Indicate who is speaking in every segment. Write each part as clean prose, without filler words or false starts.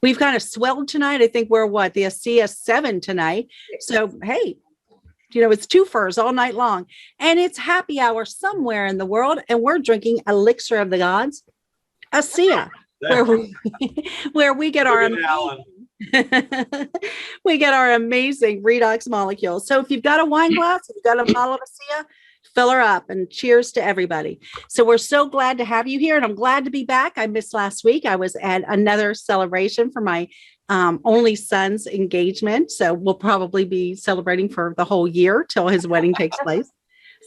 Speaker 1: We've kind of swelled tonight. I think we're the Asea 7 tonight. So, hey, it's two furs all night long. And it's happy hour somewhere in the world. And we're drinking Elixir of the Gods, Asea, where we get our we get our amazing redox molecules. So if you've got a wine glass, if you've got a bottle of Asea, fill her up, and cheers to everybody. So we're so glad to have you here, and I'm glad to be back. I missed last week. I was at another celebration for my only son's engagement. So we'll probably be celebrating for the whole year till his wedding takes place.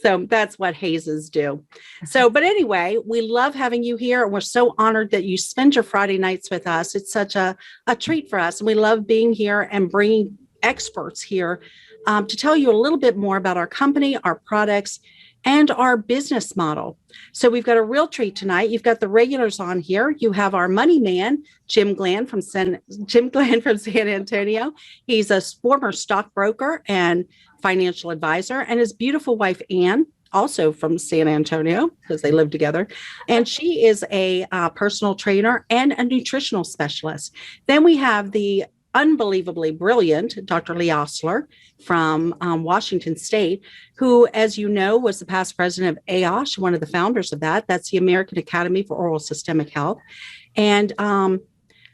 Speaker 1: So that's what hazes do. So, but anyway, we love having you here. And we're so honored that you spend your Friday nights with us. It's such a treat for us. And we love being here and bringing experts here to tell you a little bit more about our company, our products, and our business model. So we've got a real treat tonight. You've got the regulars on here. You have our money man, Jim Glenn from San Antonio. He's a former stockbroker and financial advisor, and his beautiful wife, Ann, also from San Antonio, because they live together. And she is a personal trainer and a nutritional specialist. Then we have the unbelievably brilliant Dr. Wetzler from Washington State, who, as you know, was the past president of AOSH, one of the founders of that. That's the American Academy for Oral Systemic Health. And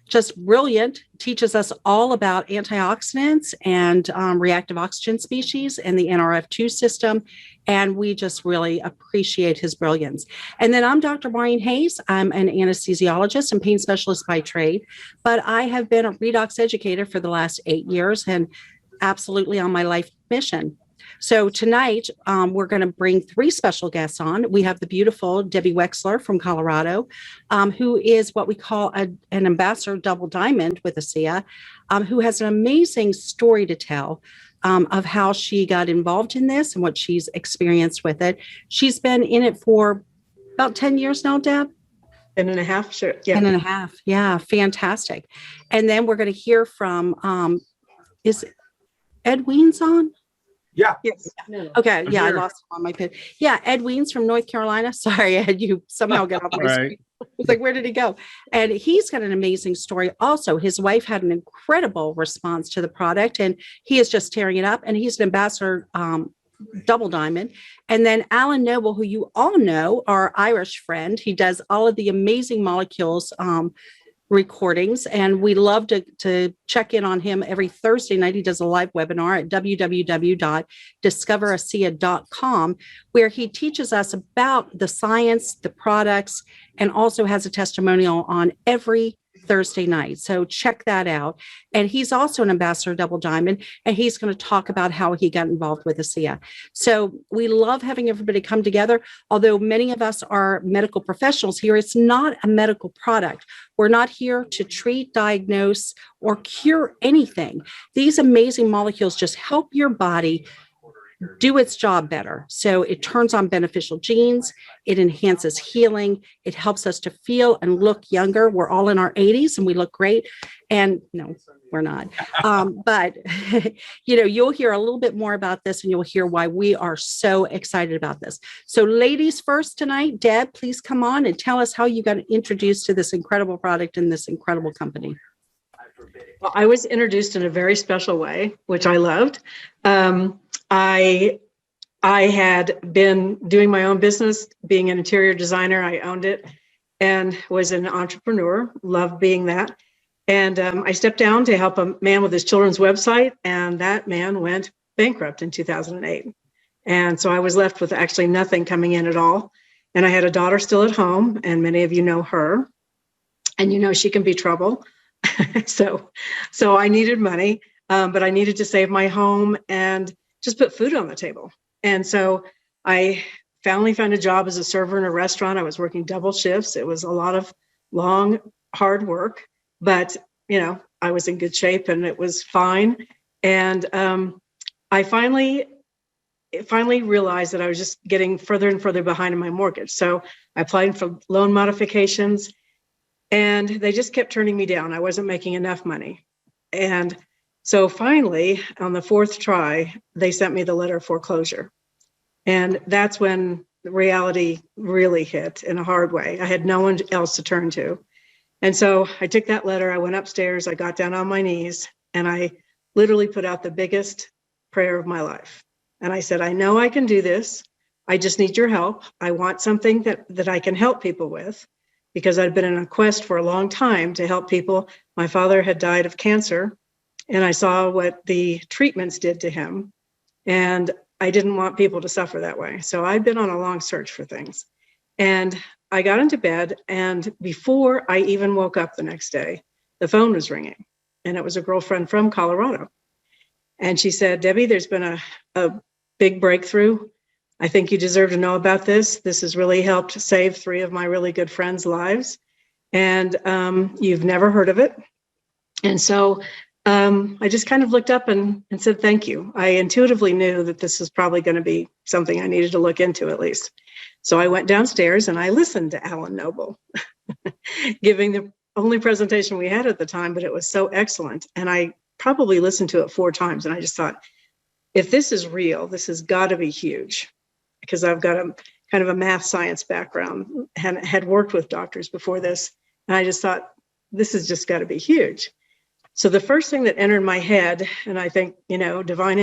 Speaker 1: just brilliant, teaches us all about antioxidants and reactive oxygen species and the NRF2 system. And we just really appreciate his brilliance. And then I'm Dr. Maureen Hayes. I'm an anesthesiologist and pain specialist by trade, but I have been a redox educator for the last 8 years and absolutely on my life mission. So tonight, we're going to bring 3 special guests on. We have the beautiful Debbie Wetzler from Colorado, who is what we call an ambassador double diamond with Asea, who has an amazing story to tell of how she got involved in this and what she's experienced with it. She's been in it for about 10 years now, Deb?
Speaker 2: 10 and a half, sure. Yeah.
Speaker 1: 10 and a half. Yeah, fantastic. And then we're going to hear from, is Ed Wiens on?
Speaker 3: Yeah.
Speaker 2: Yes.
Speaker 1: Okay. Yeah, I lost him on my pin. Yeah, Ed Wiens from North Carolina. Sorry, Ed, you somehow got off my screen. I was like, where did he go? And he's got an amazing story also. His wife had an incredible response to the product, and he is just tearing it up. And he's an ambassador double diamond. And then Alan Noble, who you all know, our Irish friend. He does all of the amazing molecules recordings, and we love to check in on him every Thursday night. He does a live webinar at www.discoverasea.com, where he teaches us about the science, the products, and also has a testimonial on every Thursday night. So check that out. And he's also an ambassador double diamond, and he's going to talk about how he got involved with Asea. So we love having everybody come together. Although many of us are medical professionals here, it's not a medical product. We're not here to treat, diagnose, or cure anything. These amazing molecules just help your body do its job better. So it turns on beneficial genes, it enhances healing, it helps us to feel and look younger. We're all in our 80s and we look great. And no, we're not. But you'll hear a little bit more about this, and you'll hear why we are so excited about this. So ladies first tonight, Deb, please come on and tell us how you got introduced to this incredible product and this incredible company.
Speaker 2: Well, I was introduced in a very special way, which I loved. I had been doing my own business, being an interior designer. I owned it and was an entrepreneur, loved being that. And I stepped down to help a man with his children's website, and that man went bankrupt in 2008. And so I was left with actually nothing coming in at all. And I had a daughter still at home, and many of you know her, and she can be trouble. So I needed money, but I needed to save my home and just put food on the table. And so I finally found a job as a server in a restaurant. I was working double shifts. It was a lot of long, hard work, but I was in good shape and it was fine. And I finally realized that I was just getting further and further behind in my mortgage. So I applied for loan modifications, and they just kept turning me down. I wasn't making enough money. And so finally, on the 4th try, they sent me the letter of foreclosure. And that's when the reality really hit in a hard way. I had no one else to turn to. And so I took that letter, I went upstairs, I got down on my knees, and I literally put out the biggest prayer of my life. And I said, I know I can do this. I just need your help. I want something that I can help people with, because I'd been in a quest for a long time to help people. My father had died of cancer, and I saw what the treatments did to him. And I didn't want people to suffer that way. So I'd been on a long search for things. And I got into bed, and before I even woke up the next day, the phone was ringing, and it was a girlfriend from Colorado. And she said, Debbie, there's been a big breakthrough. I think you deserve to know about this. This has really helped save 3 of my really good friends' lives. And you've never heard of it. And so I just kind of looked up and said, thank you. I intuitively knew that this was probably going to be something I needed to look into at least. So I went downstairs and I listened to Alan Noble giving the only presentation we had at the time, but it was so excellent. And I probably listened to it 4 times. And I just thought, if this is real, this has got to be huge, because I've got a kind of a math science background and had worked with doctors before this. And I just thought, this has just got to be huge. So the first thing that entered my head, and I think, divine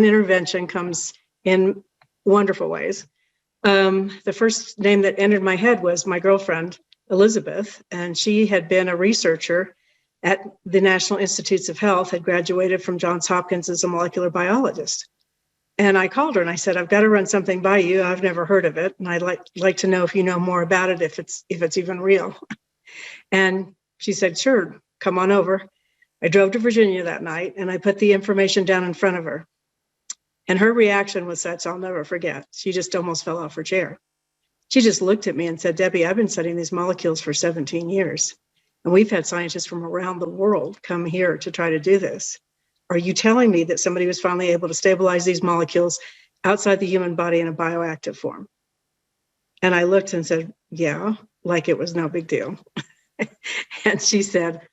Speaker 2: intervention comes in wonderful ways. The first name that entered my head was my girlfriend, Elizabeth, and she had been a researcher at the National Institutes of Health, had graduated from Johns Hopkins as a molecular biologist. And I called her and I said, I've got to run something by you. I've never heard of it. And I'd like to know if you know more about it, if it's even real. And she said, sure, come on over. I drove to Virginia that night and I put the information down in front of her. And her reaction was such, I'll never forget. She just almost fell off her chair. She just looked at me and said, Debbie, I've been studying these molecules for 17 years. And we've had scientists from around the world come here to try to do this. Are you telling me that somebody was finally able to stabilize these molecules outside the human body in a bioactive form? And I looked and said, yeah, like it was no big deal. And she said,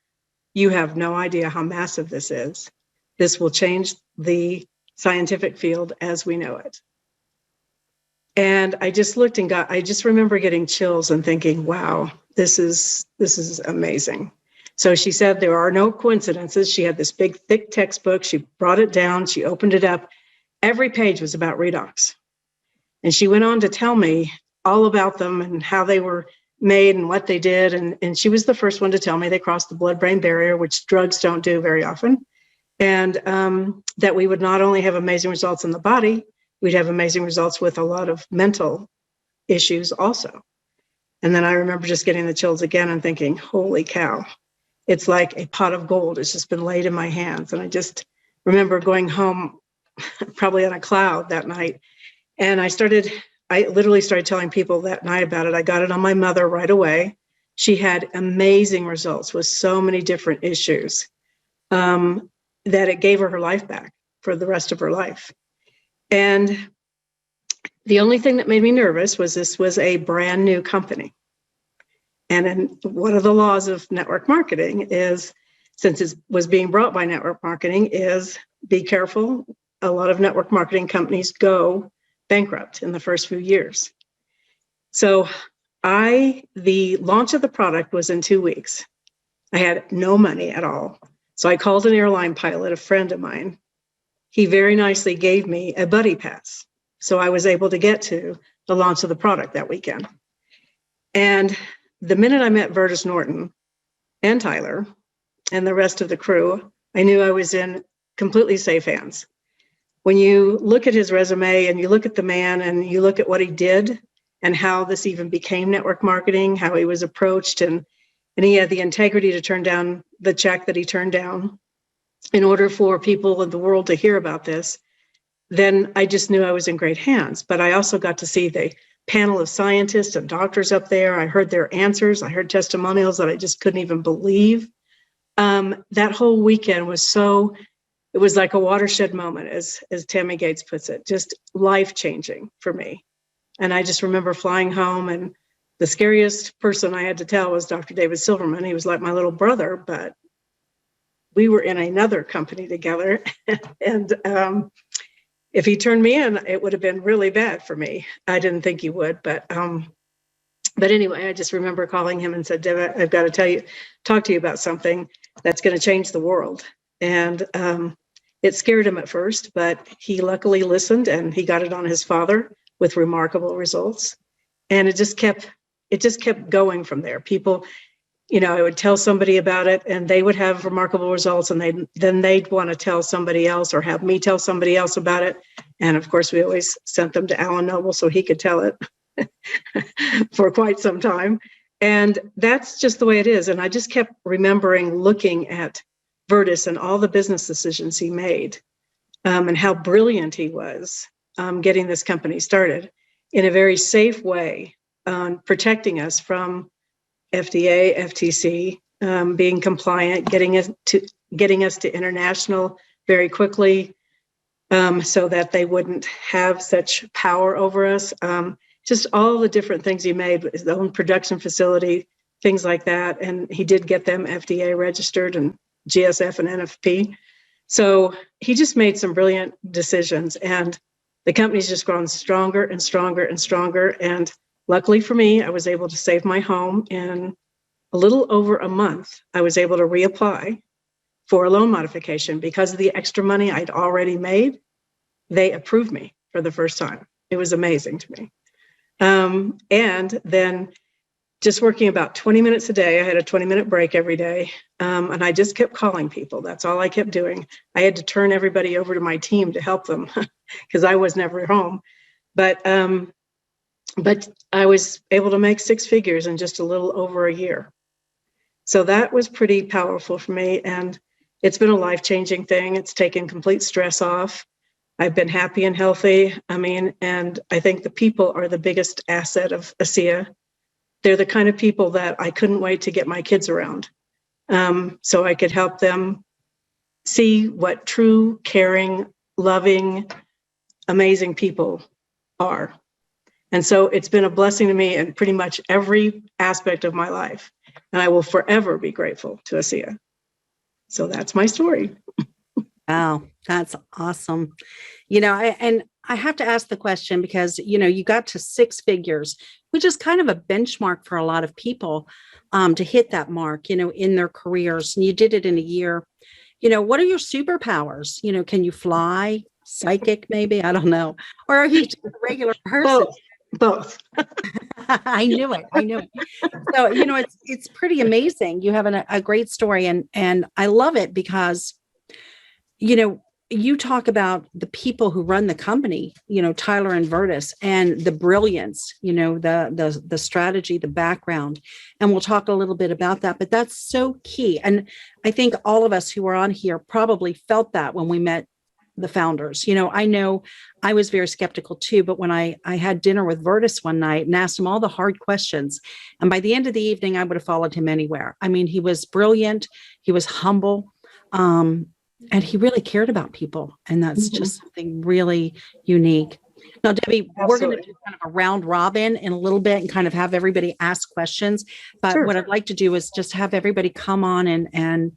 Speaker 2: you have no idea how massive this is. This will change the scientific field as we know it. And I just looked and I just remember getting chills and thinking, wow, this is amazing. So she said there are no coincidences. She had this big, thick textbook. She brought it down. She opened it up. Every page was about Redox. And she went on to tell me all about them and how they were made and what they did. And she was the first one to tell me they crossed the blood-brain barrier, which drugs don't do very often. And that we would not only have amazing results in the body, we'd have amazing results with a lot of mental issues also. And then I remember just getting the chills again and thinking, holy cow. It's like a pot of gold. It's just been laid in my hands. And I just remember going home probably on a cloud that night. And I literally started telling people that night about it. I got it on my mother right away. She had amazing results with so many different issues that it gave her life back for the rest of her life. And the only thing that made me nervous was this was a brand new company. And one of the laws of network marketing is, since it was being brought by network marketing, is be careful. A lot of network marketing companies go bankrupt in the first few years. So the launch of the product was in 2 weeks. I had no money at all. So I called an airline pilot, a friend of mine. He very nicely gave me a buddy pass. So I was able to get to the launch of the product that weekend. And the minute I met Vertus Norton and Tyler and the rest of the crew, I knew I was in completely safe hands. When you look at his resume and you look at the man and you look at what he did and how this even became network marketing, how he was approached, and he had the integrity to turn down the check that he turned down in order for people in the world to hear about this, then I just knew I was in great hands. But I also got to see the panel of scientists and doctors up there. I heard their answers. I heard testimonials that I just couldn't even believe. That whole weekend was it was like a watershed moment, as Tammy Gates puts it, just life-changing for me. And I just remember flying home, and the scariest person I had to tell was Dr. David Silverman. He was like my little brother, but we were in another company together. And if he turned me in, it would have been really bad for me. I didn't think he would, but But anyway, I just remember calling him and said, Deb, I've got to talk to you about something that's going to change the world. And it scared him at first, but he luckily listened, and he got it on his father with remarkable results. And it just kept going from there. People, I would tell somebody about it and they would have remarkable results, and then they'd want to tell somebody else or have me tell somebody else about it. And of course, we always sent them to Alan Noble so he could tell it for quite some time. And that's just the way it is. And I just kept remembering looking at Vertus and all the business decisions he made, and how brilliant he was getting this company started in a very safe way, protecting us from FDA, FTC, being compliant, getting us to international very quickly, so that they wouldn't have such power over us. Just all the different things he made, his own production facility, things like that. And he did get them FDA registered and GSF and NFP. So he just made some brilliant decisions, and the company's just grown stronger and stronger and stronger. And luckily for me, I was able to save my home in a little over a month. I was able to reapply for a loan modification because of the extra money I'd already made. They approved me for the first time. It was amazing to me. And then just working about 20 minutes a day, I had a 20-minute break every day. And I just kept calling people. That's all I kept doing. I had to turn everybody over to my team to help them because I was never home. But I was able to make six figures in just a little over a year. So that was pretty powerful for me. And it's been a life-changing thing. It's taken complete stress off. I've been happy and healthy. And I think the people are the biggest asset of Asea. They're the kind of people that I couldn't wait to get my kids around, so I could help them see what true, caring, loving, amazing people are. And so it's been a blessing to me in pretty much every aspect of my life. And I will forever be grateful to Asea. So that's my story.
Speaker 1: Wow, that's awesome. I have to ask the question because, you got to six figures, which is kind of a benchmark for a lot of people to hit that mark, in their careers. And you did it in a year. What are your superpowers? Can you fly? Psychic, maybe? I don't know. Or are you just a regular person?
Speaker 2: Both.
Speaker 1: I knew it. So, it's pretty amazing. You have a great story, and I love it because, you talk about the people who run the company, Tyler and Vertus, and the brilliance, the strategy, the background. And we'll talk a little bit about that, but that's so key. And I think all of us who are on here probably felt that when we met the founders. I know I was very skeptical too, but when I had dinner with Vertus one night and asked him all the hard questions, and by the end of the evening, I would have followed him anywhere. He was brilliant. He was humble. And he really cared about people. And that's just something really unique. Now, Debbie, we're going to do kind of a round robin in a little bit and kind of have everybody ask questions. But What I'd like to do is just have everybody come on and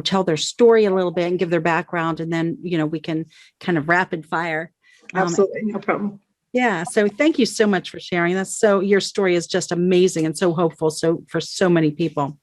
Speaker 1: tell their story a little bit and give their background. And then, we can kind of rapid fire.
Speaker 2: Absolutely. No problem.
Speaker 1: Yeah. So thank you so much for sharing. Your story is just amazing and so hopeful. So for so many people.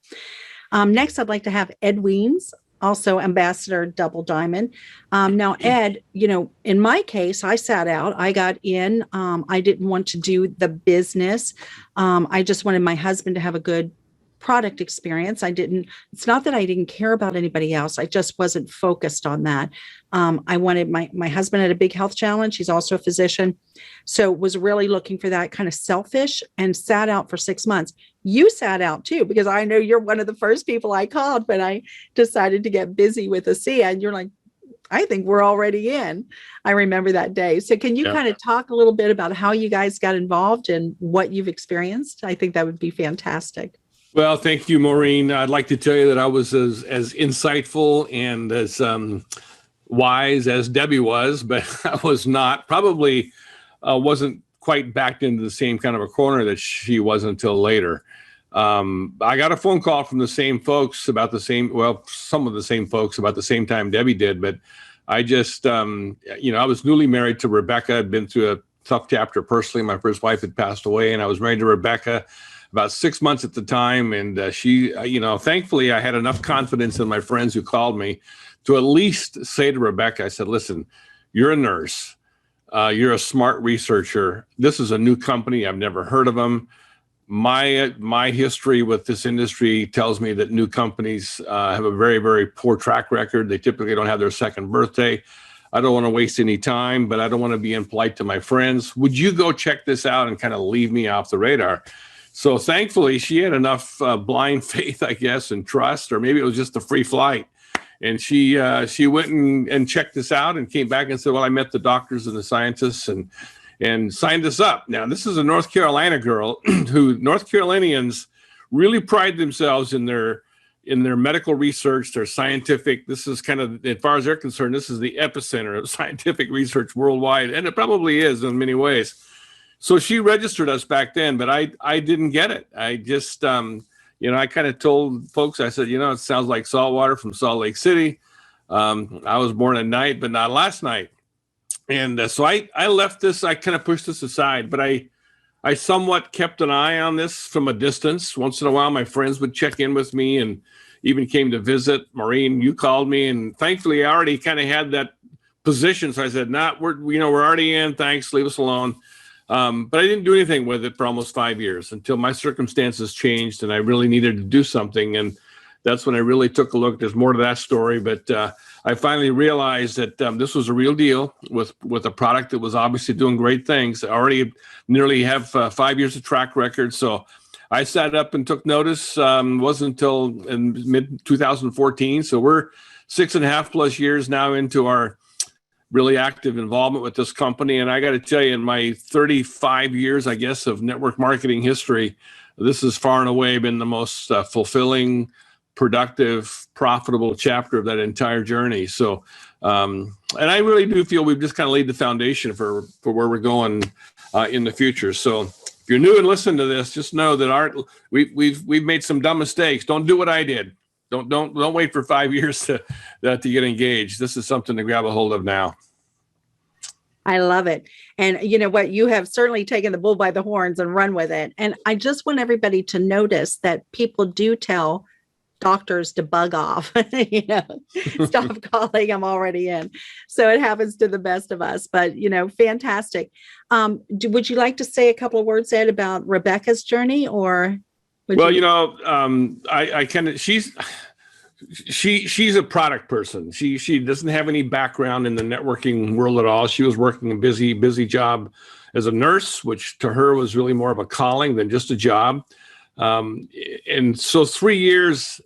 Speaker 1: Next, I'd like to have Ed Wiens, also Ambassador Double Diamond. Now, Ed, in my case, I sat out, I got in, I didn't want to do the business. I just wanted my husband to have a good product experience. It's not that I didn't care about anybody else. I just wasn't focused on that. I wanted my husband had a big health challenge. He's also a physician. So was really looking for that, kind of selfish, and sat out for 6 months. You sat out too, because I know you're one of the first people I called when I decided to get busy with Asea, and you're like, I think we're already in. I remember that day. So can you kind of talk a little bit about how you guys got involved and what you've experienced? I think that would be fantastic.
Speaker 3: Well, thank you, Maureen. I'd like to tell you that I was as insightful and as wise as Debbie was, but I was not. Probably wasn't quite backed into the same kind of a corner that she was until later. I got a phone call from the same folks about some of the same folks about the same time Debbie did, but I just, I was newly married to Rebecca. I'd been through a tough chapter personally. My first wife had passed away, and I was married to Rebecca about 6 months at the time. And she, thankfully, I had enough confidence in my friends who called me to at least say to Rebecca, I said, listen, you're a nurse. You're a smart researcher. This is a new company. I've never heard of them. My history with this industry tells me that new companies have a very, very poor track record. They typically don't have their second birthday. I don't want to waste any time, but I don't want to be impolite to my friends. Would you go check this out and kind of leave me off the radar? So thankfully, she had enough blind faith, I guess, and trust, or maybe it was just a free flight. And she went and checked this out and came back and said, well, I met the doctors and the scientists and signed us up. Now, this is a North Carolina girl who North Carolinians really pride themselves in their medical research, their scientific. This is kind of, as far as they're concerned, this is the epicenter of scientific research worldwide. And it probably is in many ways. So she registered us back then, but I didn't get it. I just, I kind of told folks, I said, it sounds like saltwater from Salt Lake City. I was born at night, but not last night. And so I left this, I kind of pushed this aside, but I somewhat kept an eye on this from a distance. Once in a while, my friends would check in with me and even came to visit. Maureen, you called me, and thankfully I already kind of had that position. So I said, we're already in, thanks, leave us alone. But I didn't do anything with it for almost 5 years until my circumstances changed and I really needed to do something. And that's when I really took a look. There's more to that story, but I finally realized that this was a real deal with a product that was obviously doing great things. I already nearly have 5 years of track record. So I sat up and took notice. Wasn't until in mid 2014. So we're 6.5+ years now into our really active involvement with this company. And I got to tell you, in my 35 years, I guess, of network marketing history, this has far and away been the most fulfilling, productive, profitable chapter of that entire journey. So, and I really do feel we've just kind of laid the foundation for where we're going in the future. So if you're new and listen to this, just know that we've made some dumb mistakes. Don't do what I did. Don't wait for 5 years to get engaged. This is something to grab a hold of now.
Speaker 1: I love it. And you know what? You have certainly taken the bull by the horns and run with it. And I just want everybody to notice that people do tell doctors to bug off, stop calling, I'm already in. So it happens to the best of us, but fantastic. Would you like to say a couple of words, Ed, about Rebecca's journey, or?
Speaker 3: I kind of, she's a product person. She doesn't have any background in the networking world at all. She was working a busy job as a nurse, which to her was really more of a calling than just a job. And so 3 years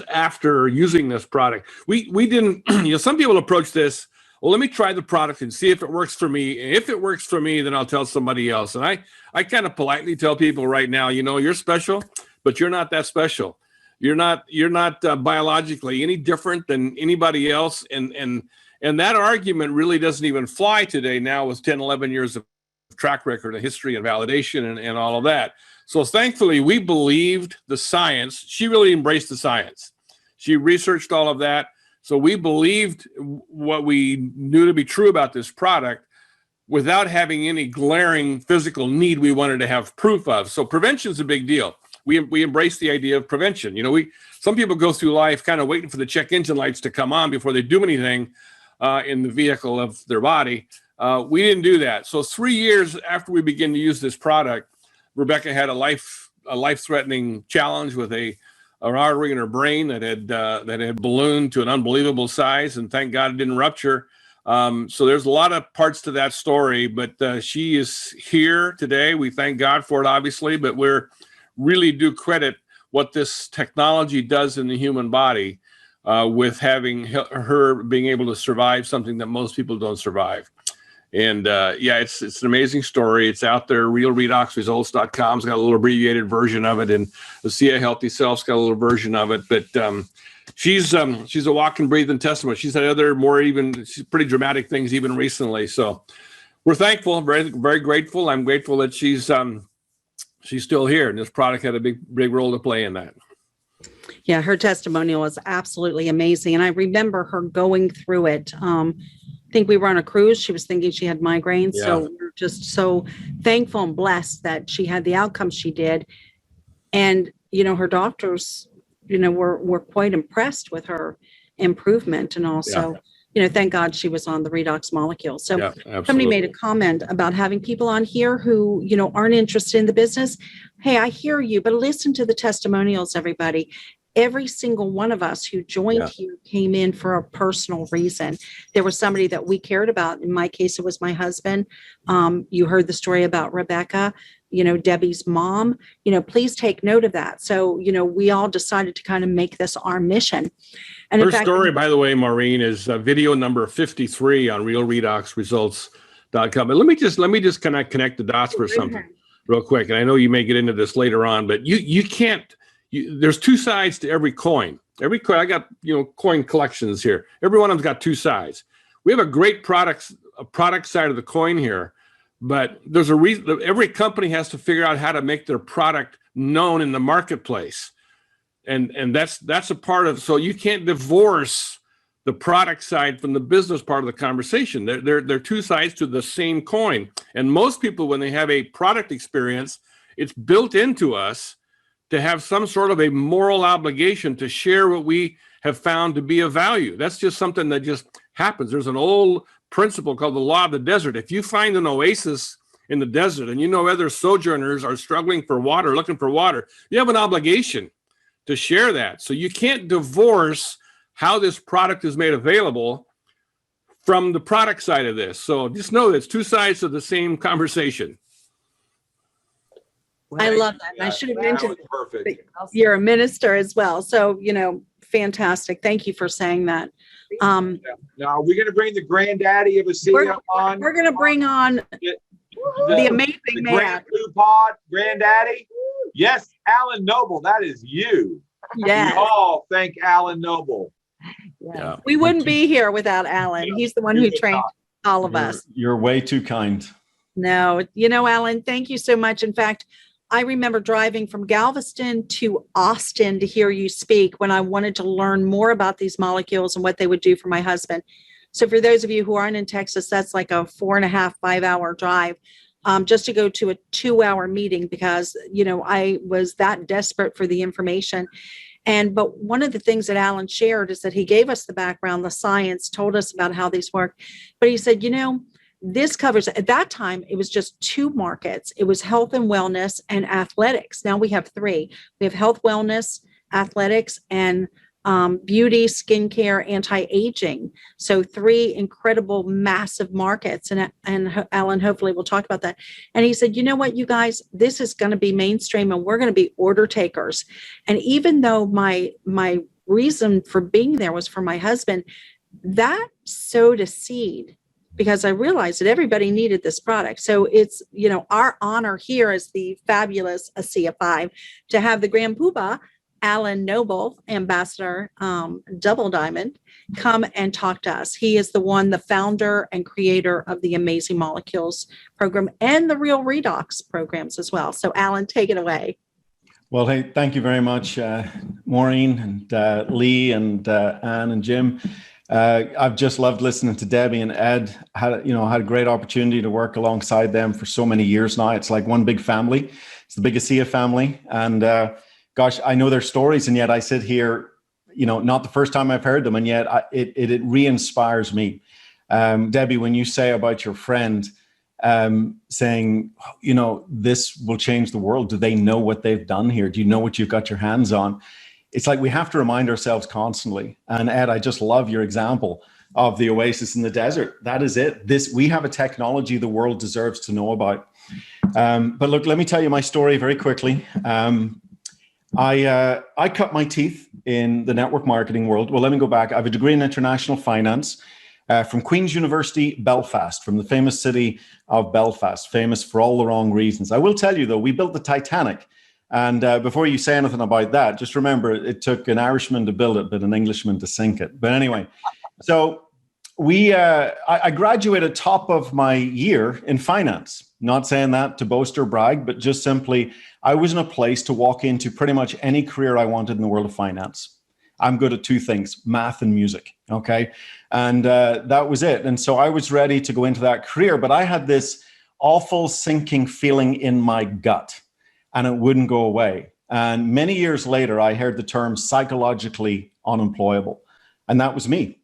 Speaker 3: after using this product, we didn't, some people approach this, well, let me try the product and see if it works for me. And if it works for me, then I'll tell somebody else. And I kind of politely tell people right now, you're special, but you're not that special. You're not biologically any different than anybody else. And that argument really doesn't even fly today now with 10, 11 years of track record, of history and validation and all of that. So thankfully, we believed the science. She really embraced the science. She researched all of that. So we believed what we knew to be true about this product without having any glaring physical need we wanted to have proof of. So prevention is a big deal. We embrace the idea of prevention. Some people go through life kind of waiting for the check engine lights to come on before they do anything in the vehicle of their body. We didn't do that. So 3 years after we began to use this product, Rebecca had a life-threatening challenge with an artery in her brain that had ballooned to an unbelievable size, and thank God it didn't rupture. So there's a lot of parts to that story, but she is here today. We thank God for it, obviously, but we're really do credit what this technology does in the human body with having her being able to survive something that most people don't survive. And it's an amazing story. It's out there. RealRedoxResults.com's got a little abbreviated version of it, and Asea Healthy Self's got a little version of it. But she's a walking, breathing testament. She's had other she's pretty dramatic things even recently. So we're thankful, very, very grateful. I'm grateful that she's still here, and this product had a big role to play in that.
Speaker 1: Yeah, her testimonial was absolutely amazing. And I remember her going through it. I think we were on a cruise. She was thinking she had migraines. Yeah. So we're just so thankful and blessed that she had the outcome she did. And, her doctors, were quite impressed with her improvement. And also, thank God she was on the Redox molecule. So somebody made a comment about having people on here who, aren't interested in the business. Hey, I hear you, but listen to the testimonials, everybody. Every single one of us who joined here came in for a personal reason. There was somebody that we cared about. In my case, it was my husband. You heard the story about Rebecca, Debbie's mom. Please take note of that. So, we all decided to kind of make this our mission. And
Speaker 3: her story, by the way, Maureen, is video number 53 on realredoxresults.com. But let me just connect the dots for something real quick. And I know you may get into this later on, but you can't. There's two sides to every coin. Every coin, I got coin collections here. Every one of them's got two sides. We have a great product side of the coin here, but there's a reason. Every company has to figure out how to make their product known in the marketplace, and that's a part of. So you can't divorce the product side from the business part of the conversation. They're two sides to the same coin. And most people, when they have a product experience, it's built into us to have some sort of a moral obligation to share what we have found to be of value. That's just something that just happens. There's an old principle called the law of the desert. If you find an oasis in the desert and other sojourners are struggling for water, looking for water, you have an obligation to share that. So you can't divorce how this product is made available from the product side of this. So just know that it's two sides of the same conversation.
Speaker 1: I love that. And I should have mentioned you're a minister as well. So, fantastic. Thank you for saying that.
Speaker 4: Now, are we going to bring the granddaddy of Asea on?
Speaker 1: We're going to bring on the amazing man.
Speaker 4: Grand Blue Pod granddaddy? Yes, Alan Noble. That is you.
Speaker 1: Yes.
Speaker 4: We all thank Alan Noble.
Speaker 1: Yeah. We wouldn't be here without Alan. He's the one who trained all of us.
Speaker 5: You're way too kind.
Speaker 1: No, Alan, thank you so much. In fact, I remember driving from Galveston to Austin to hear you speak when I wanted to learn more about these molecules and what they would do for my husband. So for those of you who aren't in Texas, that's like a 4.5, 5-hour drive just to go to a 2-hour meeting because, I was that desperate for the information. But one of the things that Alan shared is that he gave us the background, the science, told us about how these work. But he said, this covers, at that time, it was just 2 markets. It was health and wellness and athletics. Now we have 3. We have health, wellness, athletics, and beauty, skincare, anti-aging. So 3 incredible, massive markets. And Alan, hopefully we'll talk about that. And he said, you know what, you guys, this is going to be mainstream and we're going to be order takers. And even though my reason for being there was for my husband, that sowed a seed because I realized that everybody needed this product. So it's, our honor here as the fabulous Asea 5 to have the Grand Poobah, Alan Noble, Ambassador Double Diamond, come and talk to us. He is the founder and creator of the Amazing Molecules program and the Real Redox programs as well. So Alan, take it away.
Speaker 5: Well, hey, thank you very much, Maureen and Lee and Anne and Jim. I've just loved listening to Debbie and Ed. Had a great opportunity to work alongside them for so many years now. It's like one big family. It's the big Asea family. And gosh, I know their stories, and yet I sit here, not the first time I've heard them, and yet it re-inspires me. Debbie, when you say about your friend saying, this will change the world, do they know what they've done here? Do you know what you've got your hands on? It's like we have to remind ourselves constantly. And Ed, I just love your example of the oasis in the desert. That is it. We have a technology the world deserves to know about. But look, let me tell you my story very quickly. I cut my teeth in the network marketing world. Well, let me go back. I have a degree in international finance from Queen's University, Belfast, from the famous city of Belfast, famous for all the wrong reasons. I will tell you, though, we built the Titanic. And before you say anything about that, just remember it took an Irishman to build it, but an Englishman to sink it. But anyway, so I graduated top of my year in finance. Not saying that to boast or brag, but just simply, I was in a place to walk into pretty much any career I wanted in the world of finance. I'm good at 2 things, math and music, okay? And that was it. And so I was ready to go into that career, but I had this awful sinking feeling in my gut, and it wouldn't go away. And many years later, I heard the term psychologically unemployable. And that was me.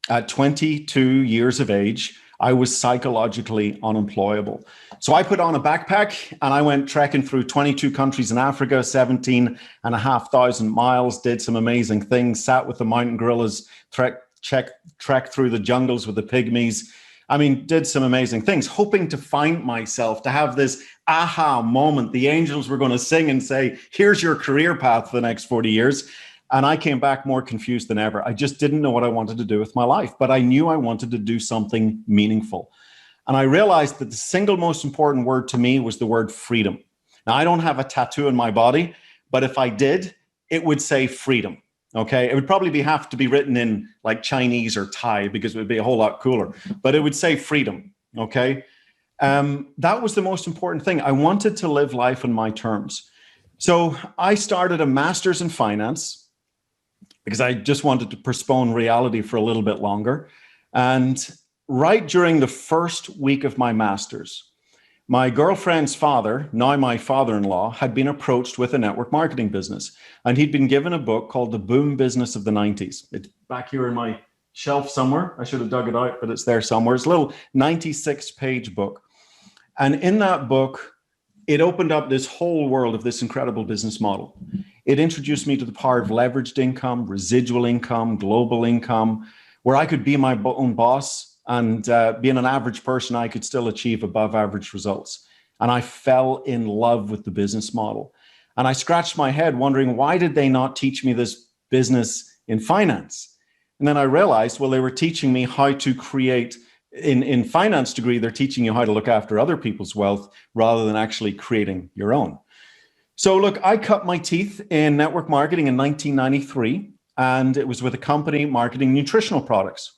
Speaker 5: At 22 years of age, I was psychologically unemployable. So I put on a backpack and I went trekking through 22 countries in Africa, 17,500 miles, did some amazing things, sat with the mountain gorillas, trekked through the jungles with the pygmies. I mean, did some amazing things, hoping to find myself, to have this aha moment. The angels were going to sing and say, here's your career path for the next 40 years. And I came back more confused than ever. I just didn't know what I wanted to do with my life, but I knew I wanted to do something meaningful. And I realized that the single most important word to me was the word freedom. Now, I don't have a tattoo on my body, but if I did, it would say freedom. Okay, it would probably have to be written in like Chinese or Thai because it would be a whole lot cooler, but it would say freedom. Okay, that was the most important thing. I wanted to live life on my terms. So I started a master's in finance because I just wanted to postpone reality for a little bit longer. And right during the first week of my master's, my girlfriend's father, now my father-in-law, had been approached with a network marketing business. And he'd been given a book called The Boom Business of the 90s. It's back here in my shelf somewhere. I should have dug it out, but it's there somewhere. It's a little 96-page book. And in that book, it opened up this whole world of this incredible business model. It introduced me to the power of leveraged income, residual income, global income, where I could be my own boss. And being an average person, I could still achieve above average results. And I fell in love with the business model. And I scratched my head wondering, why did they not teach me this business in finance? And then I realized, well, they were teaching me how to create, in finance degree, they're teaching you how to look after other people's wealth rather than actually creating your own. So look, I cut my teeth in network marketing in 1993, and it was with a company marketing nutritional products.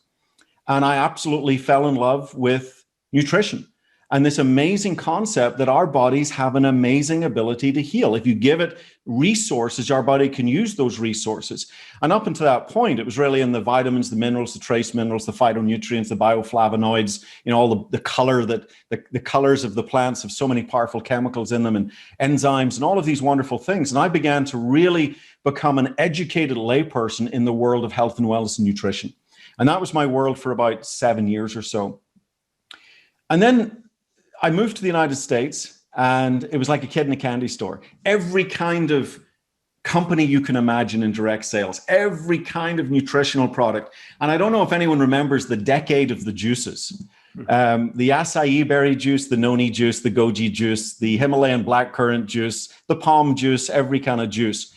Speaker 5: And I absolutely fell in love with nutrition and this amazing concept that our bodies have an amazing ability to heal. If you give it resources, our body can use those resources. And up until that point, it was really in the vitamins, the minerals, the trace minerals, the phytonutrients, the bioflavonoids, all the colors of the plants have so many powerful chemicals in them and enzymes and all of these wonderful things. And I began to really become an educated layperson in the world of health and wellness and nutrition. And that was my world for about 7 years or so. And then I moved to the United States, and it was like a kid in a candy store. Every kind of company you can imagine in direct sales, every kind of nutritional product. And I don't know if anyone remembers the decade of the juices. The acai berry juice, the noni juice, the goji juice, the Himalayan blackcurrant juice, the palm juice, every kind of juice.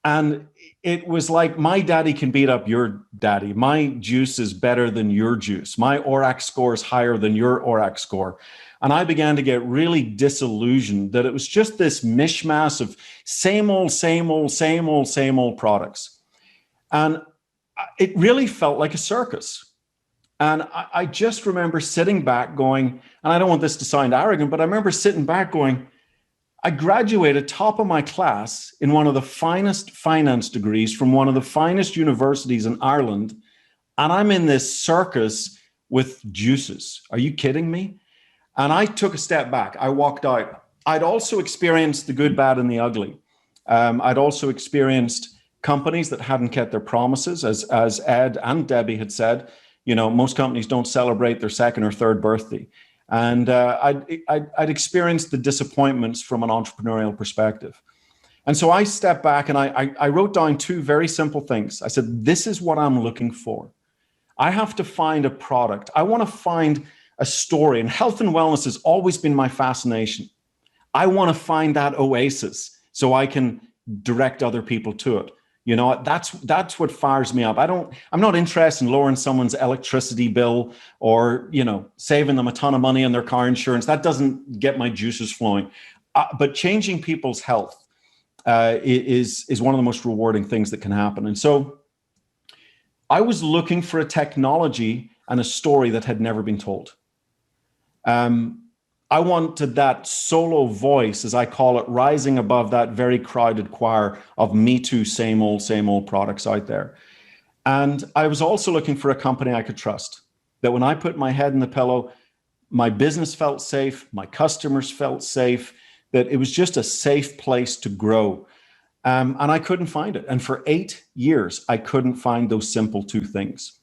Speaker 5: And it was like, my daddy can beat up your daddy. My juice is better than your juice. My ORAC score is higher than your ORAC score. And I began to get really disillusioned that it was just this mishmash of same old products. And it really felt like a circus. And I just remember sitting back going, and I don't want this to sound arrogant, but I remember sitting back going, I graduated top of my class in one of the finest finance degrees from one of the finest universities in Ireland, and I'm in this circus with juices. Are you kidding me? And I took a step back. I walked out. I'd also experienced the good, bad, and the ugly. I'd also experienced companies that hadn't kept their promises, as Ed and Debbie had said. Most companies don't celebrate their second or third birthday. And I'd experienced the disappointments from an entrepreneurial perspective. And so I stepped back and I wrote down two very simple things. I said, this is what I'm looking for. I have to find a product. I want to find a story. And health and wellness has always been my fascination. I want to find that oasis so I can direct other people to it. That's what fires me up. I'm not interested in lowering someone's electricity bill or, saving them a ton of money on their car insurance. That doesn't get my juices flowing. But changing people's health is one of the most rewarding things that can happen. And so I was looking for a technology and a story that had never been told. I wanted that solo voice, as I call it, rising above that very crowded choir of Me Too, same old products out there. And I was also looking for a company I could trust, that when I put my head in the pillow, My business felt safe. My customers felt safe, that it was just a safe place to grow. And I couldn't find it. And for 8 years, I couldn't find those simple two things.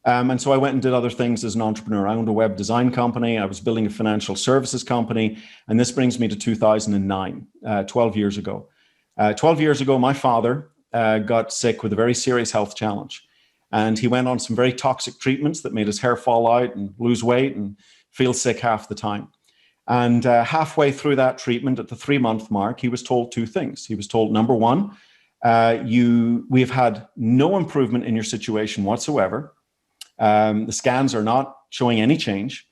Speaker 5: And so I went and did other things as an entrepreneur. I owned a web design company. I was building a financial services company. And this brings me to 2009, 12 years ago. 12 years ago, my father got sick with a very serious health challenge. And he went on some very toxic treatments that made his hair fall out and lose weight and feel sick half the time. And halfway through that treatment, at the 3-month mark, he was told two things. He was told, number one, we have had no improvement in your situation whatsoever. The scans are not showing any change.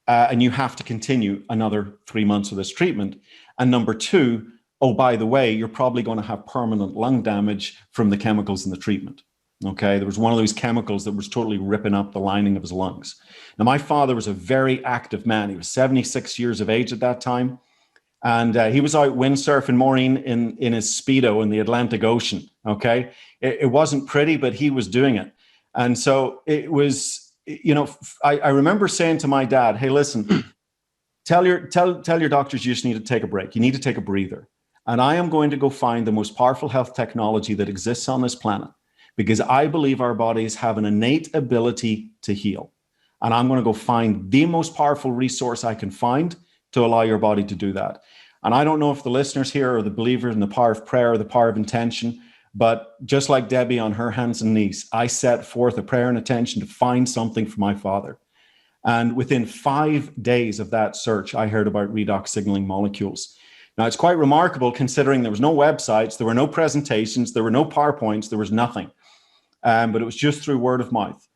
Speaker 5: And you have to continue another 3 months of this treatment. And number two, oh, by the way, you're probably going to have permanent lung damage from the chemicals in the treatment. Okay, there was one of those chemicals that was totally ripping up the lining of his lungs. Now, my father was a very active man. He was 76 years of age at that time. And he was out windsurfing, Maureen, in his Speedo in the Atlantic Ocean. Okay, it wasn't pretty, but he was doing it. And so it was, you know, I remember saying to my dad, hey, listen, tell your doctors you just need to take a break. You need to take a breather. And I am going to go find the most powerful health technology that exists on this planet, because I believe our bodies have an innate ability to heal. And I'm going to go find the most powerful resource I can find to allow your body to do that. And I don't know if the listeners here are the believers in the power of prayer or the power of intention, but just like Debbie on her hands and knees, I set forth a prayer and attention to find something for my father. And within 5 days of that search, I heard about redox signaling molecules. Now, it's quite remarkable considering there was no websites, there were no presentations, there were no PowerPoints, there was nothing. But it was just through word of mouth.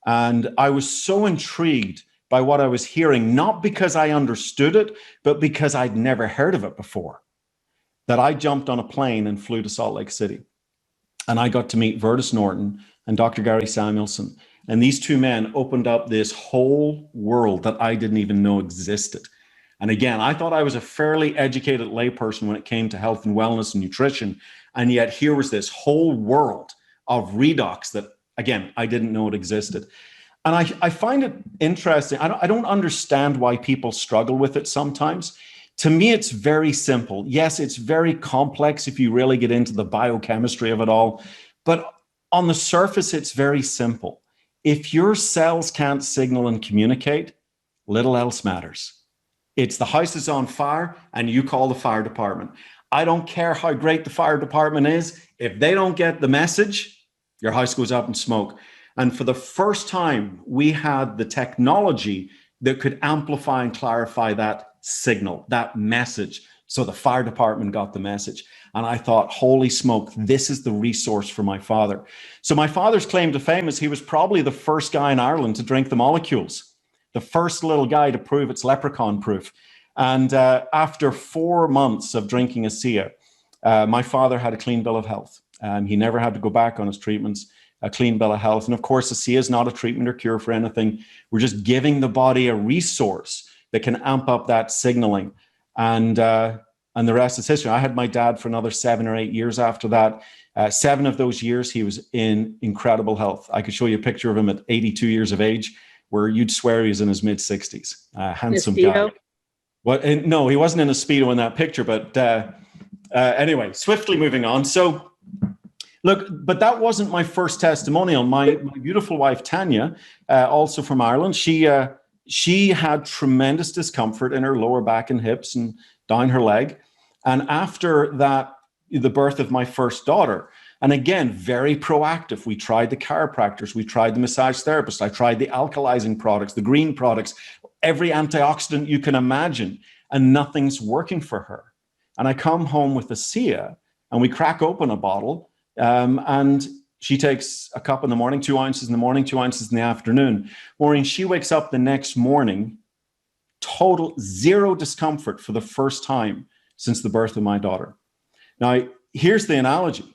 Speaker 5: And I was so intrigued by what I was hearing, not because I understood it, but because I'd never heard of it before, that I jumped on a plane and flew to Salt Lake City. And I got to meet Vertus Norton and Dr. Gary Samuelson. And these two men opened up this whole world that I didn't even know existed. And again, I thought I was a fairly educated layperson when it came to health and wellness and nutrition. And yet here was this whole world of redox that, again, I didn't know it existed. And I find it interesting. I don't understand why people struggle with it sometimes. To me, it's very simple. Yes, it's very complex if you really get into the biochemistry of it all. But on the surface, it's very simple. If your cells can't signal and communicate, little else matters. It's the house is on fire and you call the fire department. I don't care how great the fire department is. If they don't get the message, your house goes up in smoke. And for the first time, we had the technology that could amplify and clarify that signal, that message. So the fire department got the message. And I thought, holy smoke, this is the resource for my father. So my father's claim to fame is he was probably the first guy in Ireland to drink the molecules, the first little guy to prove it's leprechaun proof. And after 4 months of drinking Asea, my father had a clean bill of health. He never had to go back on his treatments, a clean bill of health. And of course, Asea is not a treatment or cure for anything. We're just giving the body a resource that can amp up that signaling. And the rest is history. I had my dad for another 7 or 8 years after that. 7 of those years, he was in incredible health. I could show you a picture of him at 82 years of age, where you'd swear he was in his mid-60s. Handsome guy. What? No, he wasn't in a Speedo in that picture, but anyway, swiftly moving on. So look, but that wasn't my first testimonial. My beautiful wife, Tanya, also from Ireland, she had tremendous discomfort in her lower back and hips and down her leg. And after that, the birth of my first daughter, and again, very proactive. We tried the chiropractors, we tried the massage therapist, I tried the alkalizing products, the green products, every antioxidant you can imagine, and nothing's working for her. And I come home with Asea, and we crack open a bottle, and she takes a cup in the morning, 2 ounces in the morning, 2 ounces in the afternoon. Maureen, she wakes up the next morning, total zero discomfort for the first time since the birth of my daughter. Now, here's the analogy.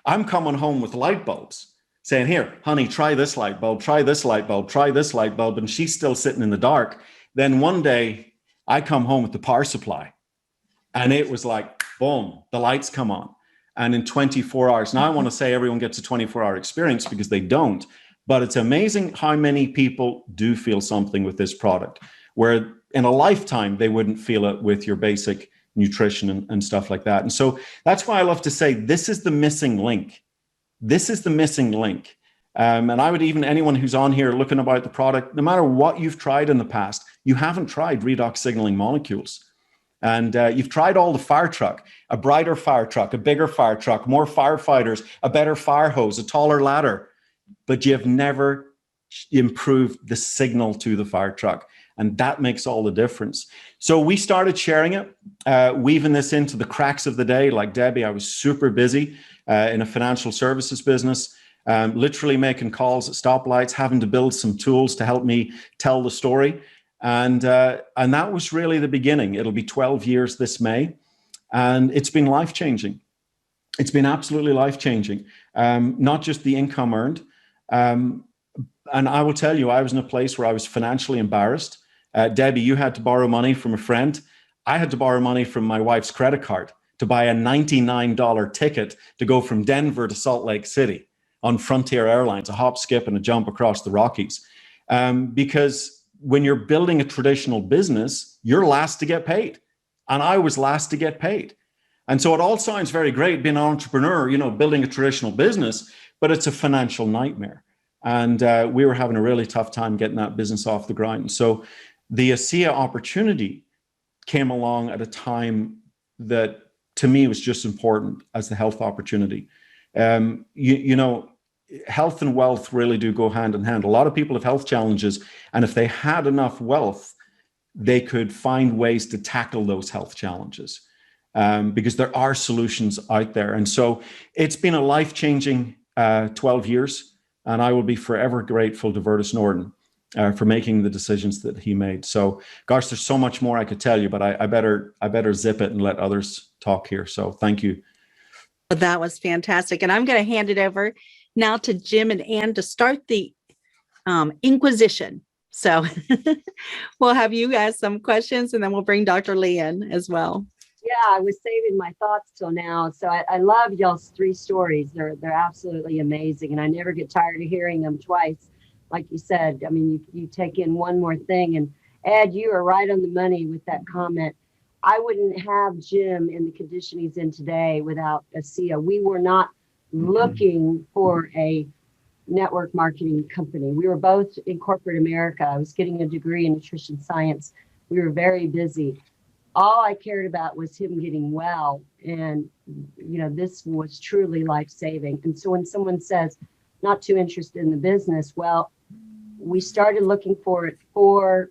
Speaker 5: I'm coming home with light bulbs saying, here, honey, try this light bulb, try this light bulb, try this light bulb. And she's still sitting in the dark. Then one day I come home with the power supply and it was like, boom, the lights come on. And in 24 hours, now I want to say everyone gets a 24-hour experience because they don't. But it's amazing how many people do feel something with this product, where in a lifetime, they wouldn't feel it with your basic nutrition and stuff like that. And so that's why I love to say, this is the missing link. This is the missing link. And I would even, anyone who's on here looking about the product, no matter what you've tried in the past, you haven't tried redox signaling molecules. And you've tried all the fire truck, a brighter fire truck, a bigger fire truck, more firefighters, a better fire hose, a taller ladder, but you've never improved the signal to the fire truck. And that makes all the difference. So we started sharing it, weaving this into the cracks of the day. Like Debbie, I was super busy in a financial services business, literally making calls at stoplights, having to build some tools to help me tell the story. And that was really the beginning. It'll be 12 years this May. And it's been life-changing. It's been absolutely life-changing. Not just the income earned. And I will tell you, I was in a place where I was financially embarrassed. Debbie, you had to borrow money from a friend. I had to borrow money from my wife's credit card to buy a $99 ticket to go from Denver to Salt Lake City on Frontier Airlines, a hop, skip, and a jump across the Rockies. Because when you're building a traditional business, you're last to get paid. And I was last to get paid. And so it all sounds very great being an entrepreneur, you know, building a traditional business, but it's a financial nightmare. And we were having a really tough time getting that business off the ground. So the Asea opportunity came along at a time that to me was just important as the health opportunity. You know, health and wealth really do go hand in hand. A lot of people have health challenges, and if they had enough wealth, they could find ways to tackle those health challenges because there are solutions out there. And so it's been a life-changing 12 years, and I will be forever grateful to Vertus Norden for making the decisions that he made. So, gosh, there's so much more I could tell you, but I better zip it and let others talk here. So thank you.
Speaker 1: That was fantastic. And I'm going to hand it over now to Jim and Ann to start the Inquisition. So we'll have you guys some questions, and then we'll bring Dr. Lee in as well.
Speaker 6: Yeah, I was saving my thoughts till now. So I love y'all's 3 stories. They're absolutely amazing. And I never get tired of hearing them twice. Like you said, I mean, you take in one more thing. And Ed, you are right on the money with that comment. I wouldn't have Jim in the condition he's in today without Asea. We were not looking for a network marketing company. We were both in corporate America. I was getting a degree in nutrition science. We were very busy. All I cared about was him getting well. And, you know, this was truly life-saving. And so when someone says, not too interested in the business, well, we started looking for it for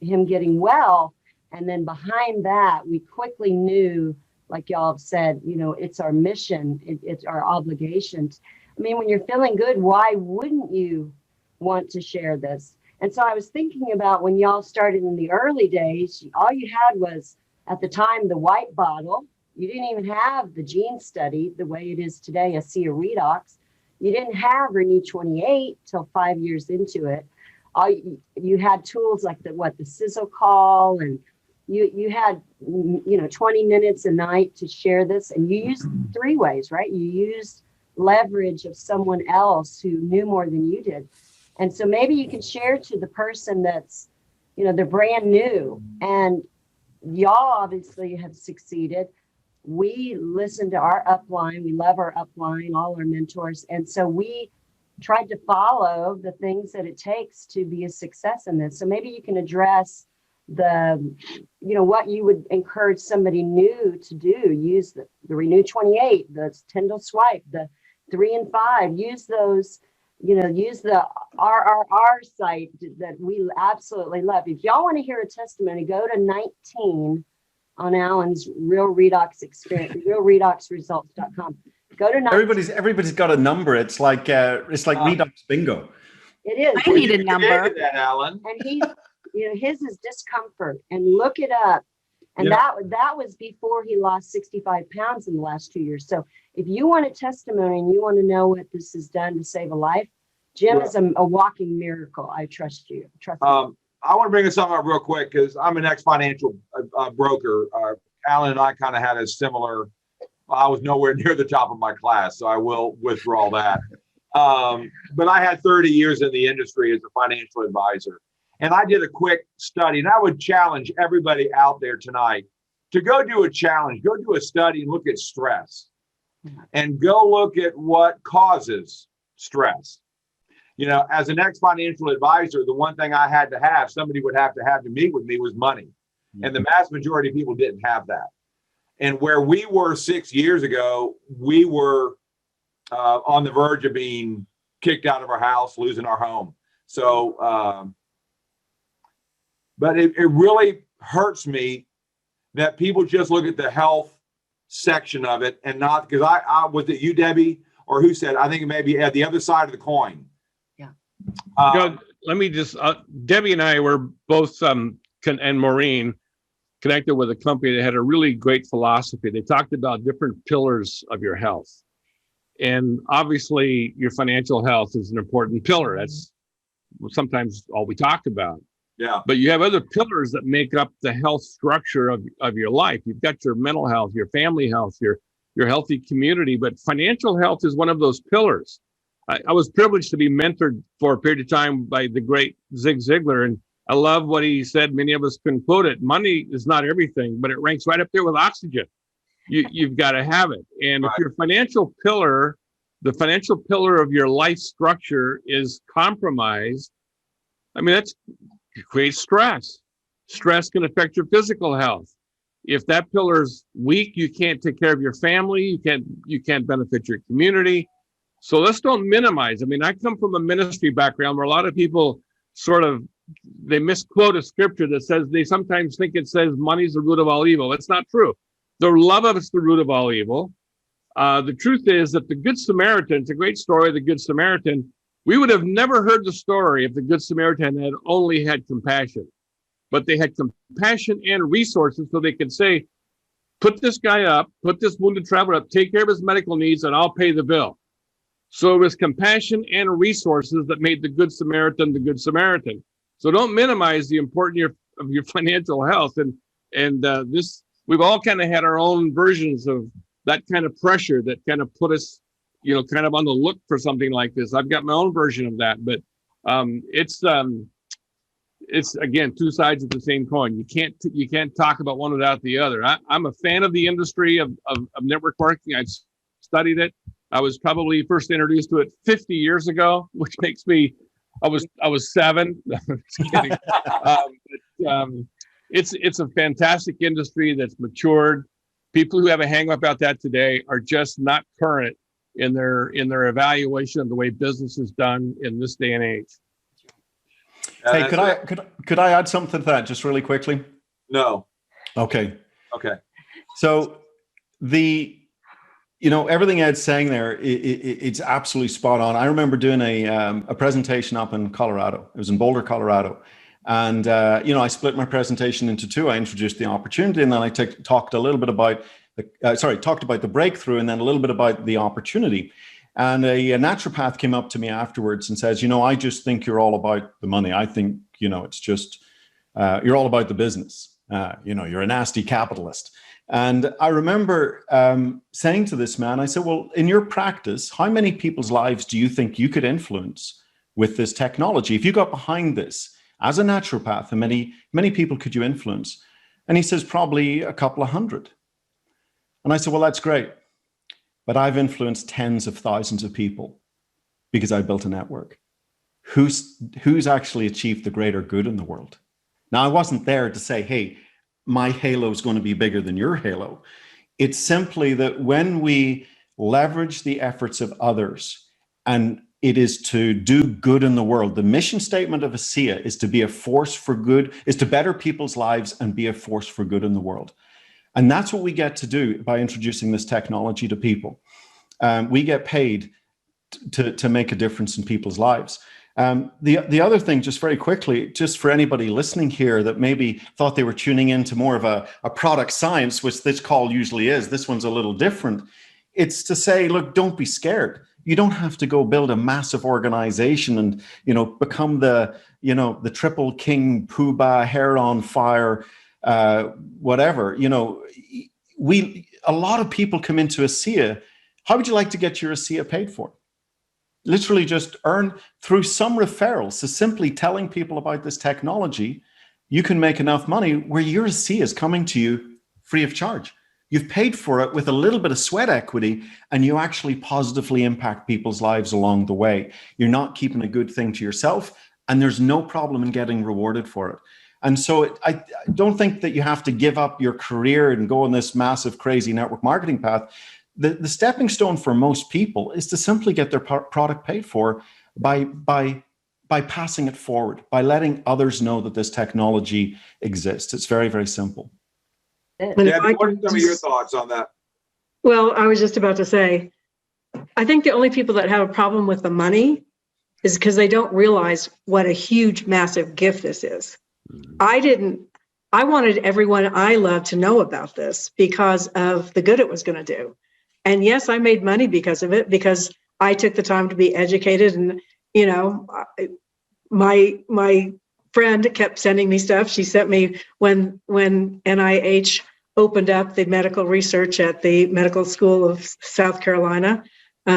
Speaker 6: him getting well. And then behind that, we quickly knew, like y'all have said, you know, it's our mission, it's our obligations. I mean, when you're feeling good, why wouldn't you want to share this? And so I was thinking about when y'all started in the early days, all you had was, at the time, the white bottle. You didn't even have the gene study the way it is today, Asea Redox. You didn't have Renew 28 till 5 years into it. You had tools like the sizzle call, and you had 20 minutes a night to share this, and you used 3 ways, right? You used leverage of someone else who knew more than you did. And so maybe you can share to the person that's, they're brand new, and y'all obviously have succeeded. We listen to our upline. We love our upline, all our mentors. And so we tried to follow the things that it takes to be a success in this. So maybe you can address what you would encourage somebody new to do. Use the Renew 28, the Tyndall Swipe, the 3 and 5. Use those, use the RRR site that we absolutely love. If y'all want to hear a testimony, go to 19 on Alan's Real Redox Experience, realredoxresults.com. Go to 19.
Speaker 5: Everybody's got a number. It's like Redox bingo.
Speaker 6: It is.
Speaker 1: I need a number.
Speaker 4: That, Alan.
Speaker 6: And he's, his is discomfort, and look it up. And that was before he lost 65 pounds in the last 2 years. So if you want a testimony and you want to know what this has done to save a life, Jim is a walking miracle. I trust you. Trust me.
Speaker 4: I want to bring this up real quick because I'm an ex-financial broker. Alan and I kind of had a similar, I was nowhere near the top of my class, so I will withdraw that. But I had 30 years in the industry as a financial advisor. And I did a quick study, and I would challenge everybody out there tonight to go do a challenge, go do a study and look at stress, and go look at what causes stress. You know, as an ex-financial advisor, the one thing I had to have, somebody would have to meet with me, was money. And the vast majority of people didn't have that. And where we were 6 years ago, we were on the verge of being kicked out of our house, losing our home. So, but it really hurts me that people just look at the health section of it and not, because I was it you, Debbie, or who said, I think it may be at the other side of the coin.
Speaker 6: Yeah.
Speaker 3: Let me just, Debbie and I were both, and Maureen, connected with a company that had a really great philosophy. They talked about different pillars of your health. And obviously, your financial health is an important pillar. That's sometimes all we talk about.
Speaker 4: Yeah.
Speaker 3: But you have other pillars that make up the health structure of your life. You've got your mental health, your family health, your healthy community. But financial health is one of those pillars. I was privileged to be mentored for a period of time by the great Zig Ziglar. And I love what he said. Many of us can quote it. Money is not everything, but it ranks right up there with oxygen. You've got to have it. And if your financial pillar, the financial pillar of your life structure is compromised, I mean, it creates stress. Stress can affect your physical health. If that pillar's weak, you can't take care of your family. You can't benefit your community. So let's don't minimize. I mean, I come from a ministry background where a lot of people they misquote a scripture that says, they sometimes think it says money's the root of all evil. That's not true. The love of it's the root of all evil. The truth is that the Good Samaritan, it's a great story, the Good Samaritan. We would have never heard the story if the Good Samaritan had only had compassion. But they had compassion and resources so they could say, put this guy up, put this wounded traveler up, take care of his medical needs, and I'll pay the bill. So it was compassion and resources that made the Good Samaritan the Good Samaritan. So don't minimize the importance of your financial health. And we've all kind of had our own versions of that kind of pressure that kind of put us, kind of on the look for something like this. I've got my own version of that, but it's again, two sides of the same coin. You can't talk about one without the other. I'm a fan of the industry of network marketing. I've studied it. I was probably first introduced to it 50 years ago, which makes me, I was 7. Just kidding. It's a fantastic industry that's matured. People who have a hang up about that today are just not current in their evaluation of the way business is done in this day and age.
Speaker 5: Hey, could I add something to that just really quickly?
Speaker 4: No.
Speaker 5: Okay. So everything Ed's saying there, it's absolutely spot on. I remember doing a presentation up in Colorado. It was in Boulder, Colorado. And, I split my presentation into two. I introduced the opportunity, and then I talked about the breakthrough, and then a little bit about the opportunity. And a naturopath came up to me afterwards and says, I just think you're all about the money. I think, it's just, you're all about the business. You're a nasty capitalist. And I remember saying to this man, I said, well, in your practice, how many people's lives do you think you could influence with this technology? If you got behind this as a naturopath, and many people could you influence? And he says, probably a couple of hundred. And I said, well, that's great. But I've influenced tens of thousands of people because I built a network. Who's actually achieved the greater good in the world? Now, I wasn't there to say, hey, my halo is going to be bigger than your halo. It's simply that when we leverage the efforts of others, and it is to do good in the world. The mission statement of Asea is to be a force for good, is to better people's lives and be a force for good in the world. And that's what we get to do by introducing this technology to people. We get paid to make a difference in people's lives. The other thing, just very quickly, just for anybody listening here that maybe thought they were tuning into more of a product science, which this call usually is, this one's a little different. It's to say, look, don't be scared. You don't have to go build a massive organization and, become the triple king, poobah, hair on fire, whatever. A lot of people come into Asea. How would you like to get your Asea paid for? literally just earn through some referrals. So simply telling people about this technology, you can make enough money where your Asea is coming to you free of charge. You've paid for it with a little bit of sweat equity, and you actually positively impact people's lives along the way. You're not keeping a good thing to yourself, and there's no problem in getting rewarded for it. And so I don't think that you have to give up your career and go on this massive, crazy network marketing path. The stepping stone for most people is to simply get their product paid for by passing it forward, by letting others know that this technology exists. It's very, very simple.
Speaker 4: Debbie, what are some of your thoughts on that?
Speaker 2: Well, I was just about to say, I think the only people that have a problem with the money is because they don't realize what a huge, massive gift this is. I wanted everyone I love to know about this because of the good it was going to do. And yes, I made money because of it, because I took the time to be educated. And, you know, my friend kept sending me stuff. She sent me when NIH opened up the medical research at the Medical School of South Carolina.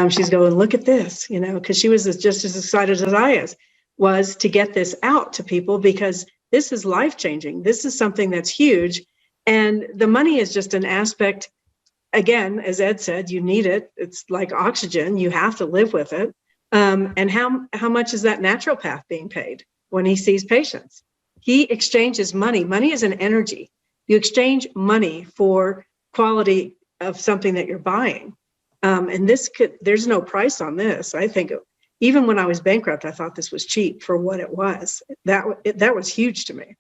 Speaker 2: She's going, look at this, you know, because she was just as excited as I was to get this out to people, because this is life-changing. This is something that's huge. And the money is just an aspect. Again, as Ed said, you need it. It's like oxygen. You have to live with it. And how much is that naturopath being paid when he sees patients? He exchanges money. Money is an energy. You exchange money for quality of something that you're buying. And there's no price on this. I think even when I was bankrupt, I thought this was cheap for what it was. That was huge to me.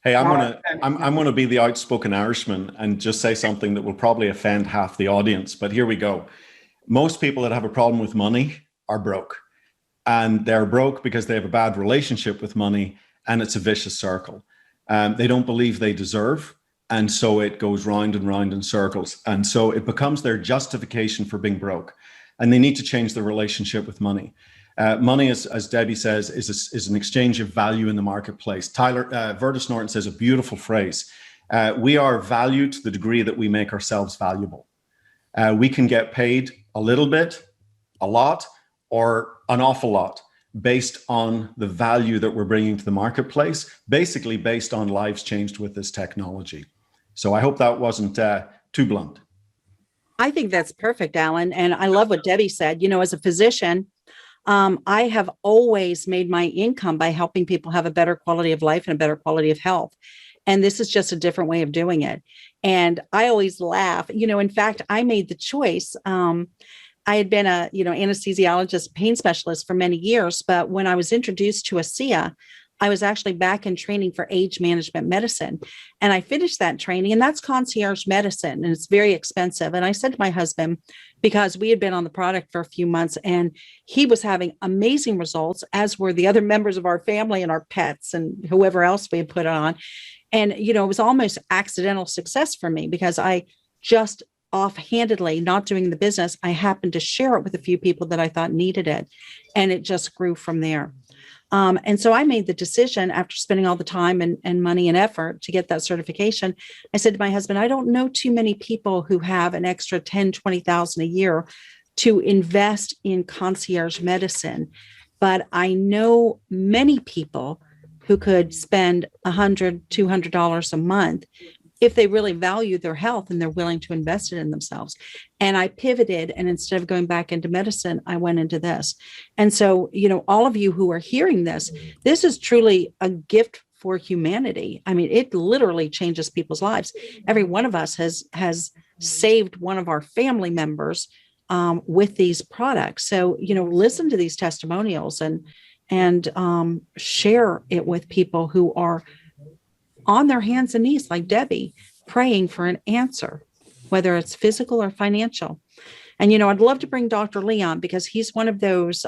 Speaker 5: Hey, I'm gonna be the outspoken Irishman and just say something that will probably offend half the audience, but here we go. Most people that have a problem with money are broke, and they're broke because they have a bad relationship with money, and it's a vicious circle. They don't believe they deserve, and so it goes round and round in circles, and so it becomes their justification for being broke, and they need to change their relationship with money. Money, as Debbie says, is an exchange of value in the marketplace. Vertus Norton says a beautiful phrase. We are valued to the degree that we make ourselves valuable. We can get paid a little bit, a lot, or an awful lot based on the value that we're bringing to the marketplace, basically based on lives changed with this technology. So I hope that wasn't too blunt.
Speaker 1: I think that's perfect, Alan. And I love what Debbie said. You know, as a physician, I have always made my income by helping people have a better quality of life and a better quality of health. And this is just a different way of doing it. And I always laugh, you know, in fact, I made the choice. I had been a, anesthesiologist, pain specialist for many years, but when I was introduced to Asea, I was actually back in training for age management medicine. And I finished that training, and that's concierge medicine, and it's very expensive. And I said to my husband, because we had been on the product for a few months and he was having amazing results, as were the other members of our family and our pets and whoever else we had put on. And, it was almost accidental success for me, because I just offhandedly, not doing the business, I happened to share it with a few people that I thought needed it. And it just grew from there. And so I made the decision, after spending all the time and money and effort to get that certification. I said to my husband, I don't know too many people who have an extra 10, 20,000 a year to invest in concierge medicine. But I know many people who could spend $100, $200 a month if they really value their health and they're willing to invest it in themselves. And I pivoted, and instead of going back into medicine, I went into this. And so, all of you who are hearing this is truly a gift for humanity. I mean, it literally changes people's lives. Every one of us has saved one of our family members with these products. So, listen to these testimonials and share it with people who are on their hands and knees, like Debbie, praying for an answer, whether it's physical or financial. And, I'd love to bring Dr. Lee on, because he's one of those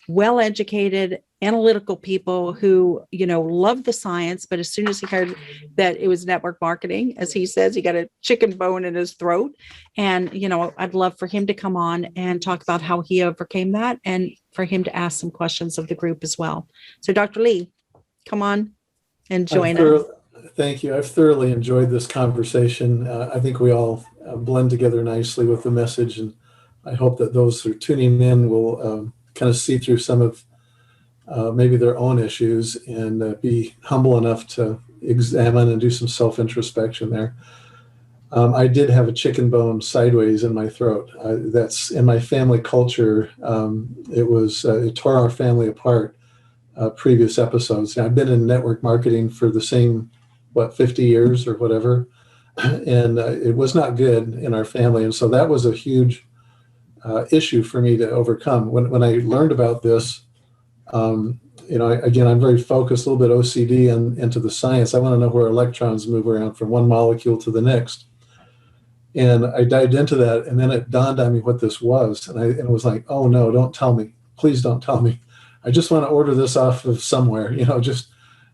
Speaker 1: well-educated, analytical people who, love the science. But as soon as he heard that it was network marketing, as he says, he got a chicken bone in his throat. And, I'd love for him to come on and talk about how he overcame that, and for him to ask some questions of the group as well. So Dr. Lee, come on and join us.
Speaker 7: Thank you. I've thoroughly enjoyed this conversation. I think we all blend together nicely with the message, and I hope that those who are tuning in will kind of see through some of maybe their own issues and be humble enough to examine and do some self-introspection there. I did have a chicken bone sideways in my throat. That's in my family culture. It tore our family apart. Previous episodes. Now, I've been in network marketing for the same 50 years or whatever, and it was not good in our family, and so that was a huge issue for me to overcome. When I learned about this, again, I'm very focused, a little bit OCD and into the science. I want to know where electrons move around from one molecule to the next. And I dived into that, and then it dawned on me what this was. And it was like, oh no, don't tell me. Please don't tell me. I just want to order this off of somewhere, just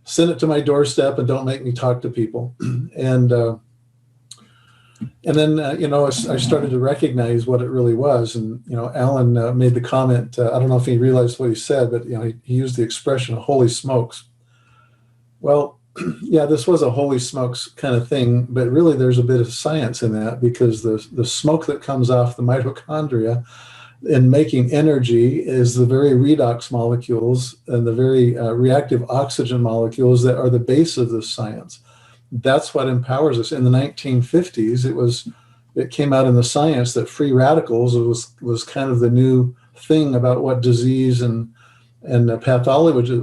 Speaker 7: send it to my doorstep and don't make me talk to people. And then, I started to recognize what it really was. And, Alan made the comment, I don't know if he realized what he said, but, he used the expression, holy smokes. Well, yeah, this was a holy smokes kind of thing, but really there's a bit of science in that, because the smoke that comes off the mitochondria in making energy is the very redox molecules and the very reactive oxygen molecules that are the base of this science. That's what empowers us. In the 1950s, it came out in the science that free radicals was kind of the new thing about what disease and pathology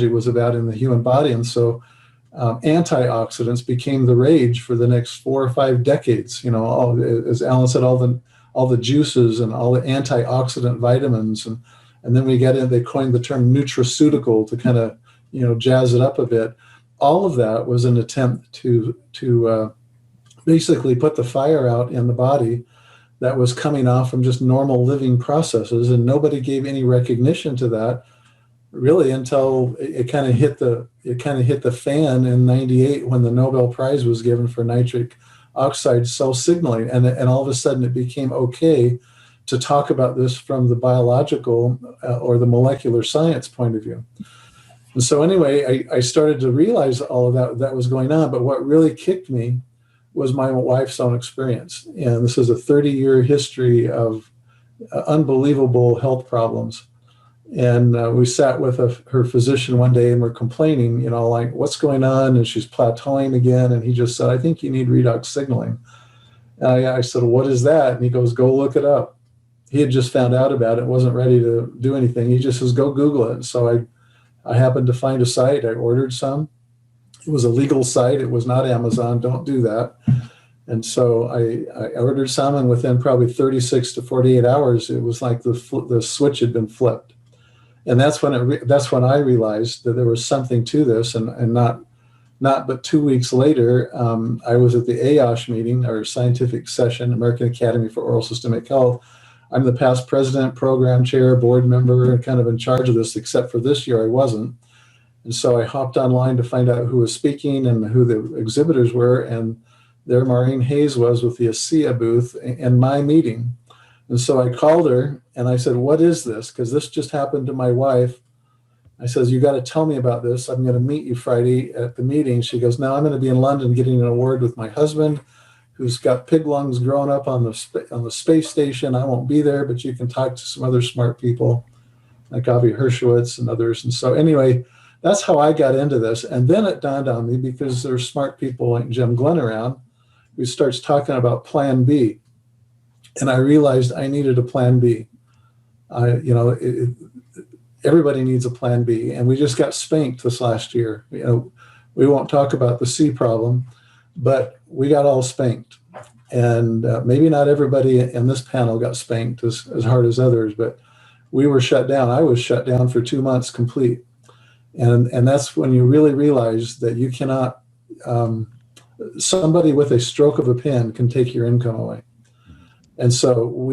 Speaker 7: was about in the human body. And so antioxidants became the rage for the next 4 or 5 decades. As Alan said, all the juices and all the antioxidant vitamins. And then they coined the term nutraceutical to kind of, jazz it up a bit. All of that was an attempt to basically put the fire out in the body that was coming off from just normal living processes. And nobody gave any recognition to that really until it kind of hit the fan in '98 when the Nobel Prize was given for nitric oxide cell signaling, and all of a sudden it became okay to talk about this from the biological or the molecular science point of view. And so anyway, I started to realize all of that was going on, but what really kicked me was my wife's own experience. And this is a 30-year history of unbelievable health problems. And we sat with her physician one day and we're complaining, like, what's going on? And she's plateauing again. And he just said, I think you need redox signaling. And I said, what is that? And he goes, go look it up. He had just found out about it, wasn't ready to do anything. He just says, go Google it. So I happened to find a site. I ordered some. It was a legal site. It was not Amazon. Don't do that. And so I ordered some, and within probably 36 to 48 hours, it was like the switch had been flipped. And that's when I realized that there was something to this, and not but 2 weeks later, I was at the AOSH meeting, our scientific session, American Academy for Oral Systemic Health. I'm the past president, program chair, board member, and kind of in charge of this, except for this year I wasn't. And so I hopped online to find out who was speaking and who the exhibitors were, and there Maureen Hayes was with the Asea booth in my meeting. And so I called her and I said, what is this? Because this just happened to my wife. I says, you got to tell me about this. I'm going to meet you Friday at the meeting. She goes, no, I'm going to be in London getting an award with my husband, who's got pig lungs growing up on the space station. I won't be there, but you can talk to some other smart people like Avi Hershowitz and others. And so anyway, that's how I got into this. And then it dawned on me, because there's smart people like Jim Glenn around, who starts talking about Plan B. And I realized I needed a Plan B. Everybody needs a Plan B. And we just got spanked this last year. We won't talk about the C problem, but we got all spanked. And maybe not everybody in this panel got spanked as hard as others, but we were shut down. I was shut down for 2 months complete. And that's when you really realize that you cannot, somebody with a stroke of a pen can take your income away. And so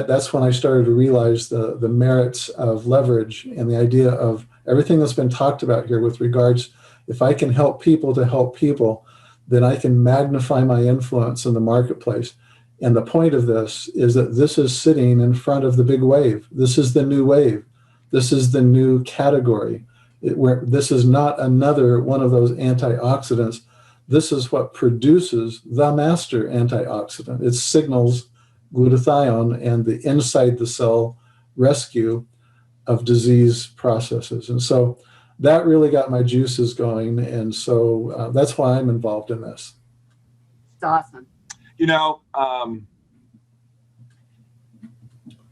Speaker 7: that's when I started to realize the merits of leverage and the idea of everything that's been talked about here with regards, if I can help people to help people, then I can magnify my influence in the marketplace. And the point of this is that this is sitting in front of the big wave. This is the new wave. This is the new category. This is not another one of those antioxidants. This is what produces the master antioxidant. It signals glutathione and the inside the cell rescue of disease processes. And so that really got my juices going. And so that's why I'm involved in this.
Speaker 6: It's awesome.
Speaker 4: You know,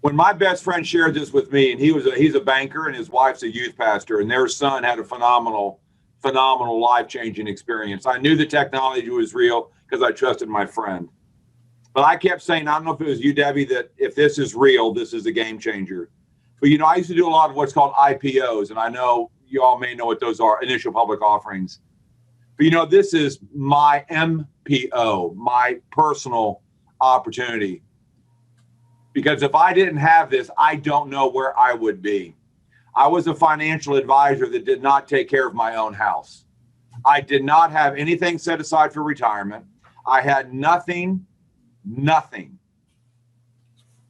Speaker 4: when my best friend shared this with me, and he's a banker and his wife's a youth pastor, and their son had a phenomenal life-changing experience. I knew the technology was real because I trusted my friend. But I kept saying, I don't know if it was you, Debbie, that if this is real, this is a game changer. But, you know, I used to do a lot of what's called IPOs, and I know you all may know what those are, initial public offerings. But, you know, this is my MPO, my personal opportunity. Because if I didn't have this, I don't know where I would be. I was a financial advisor that did not take care of my own house. I did not have anything set aside for retirement. I had nothing.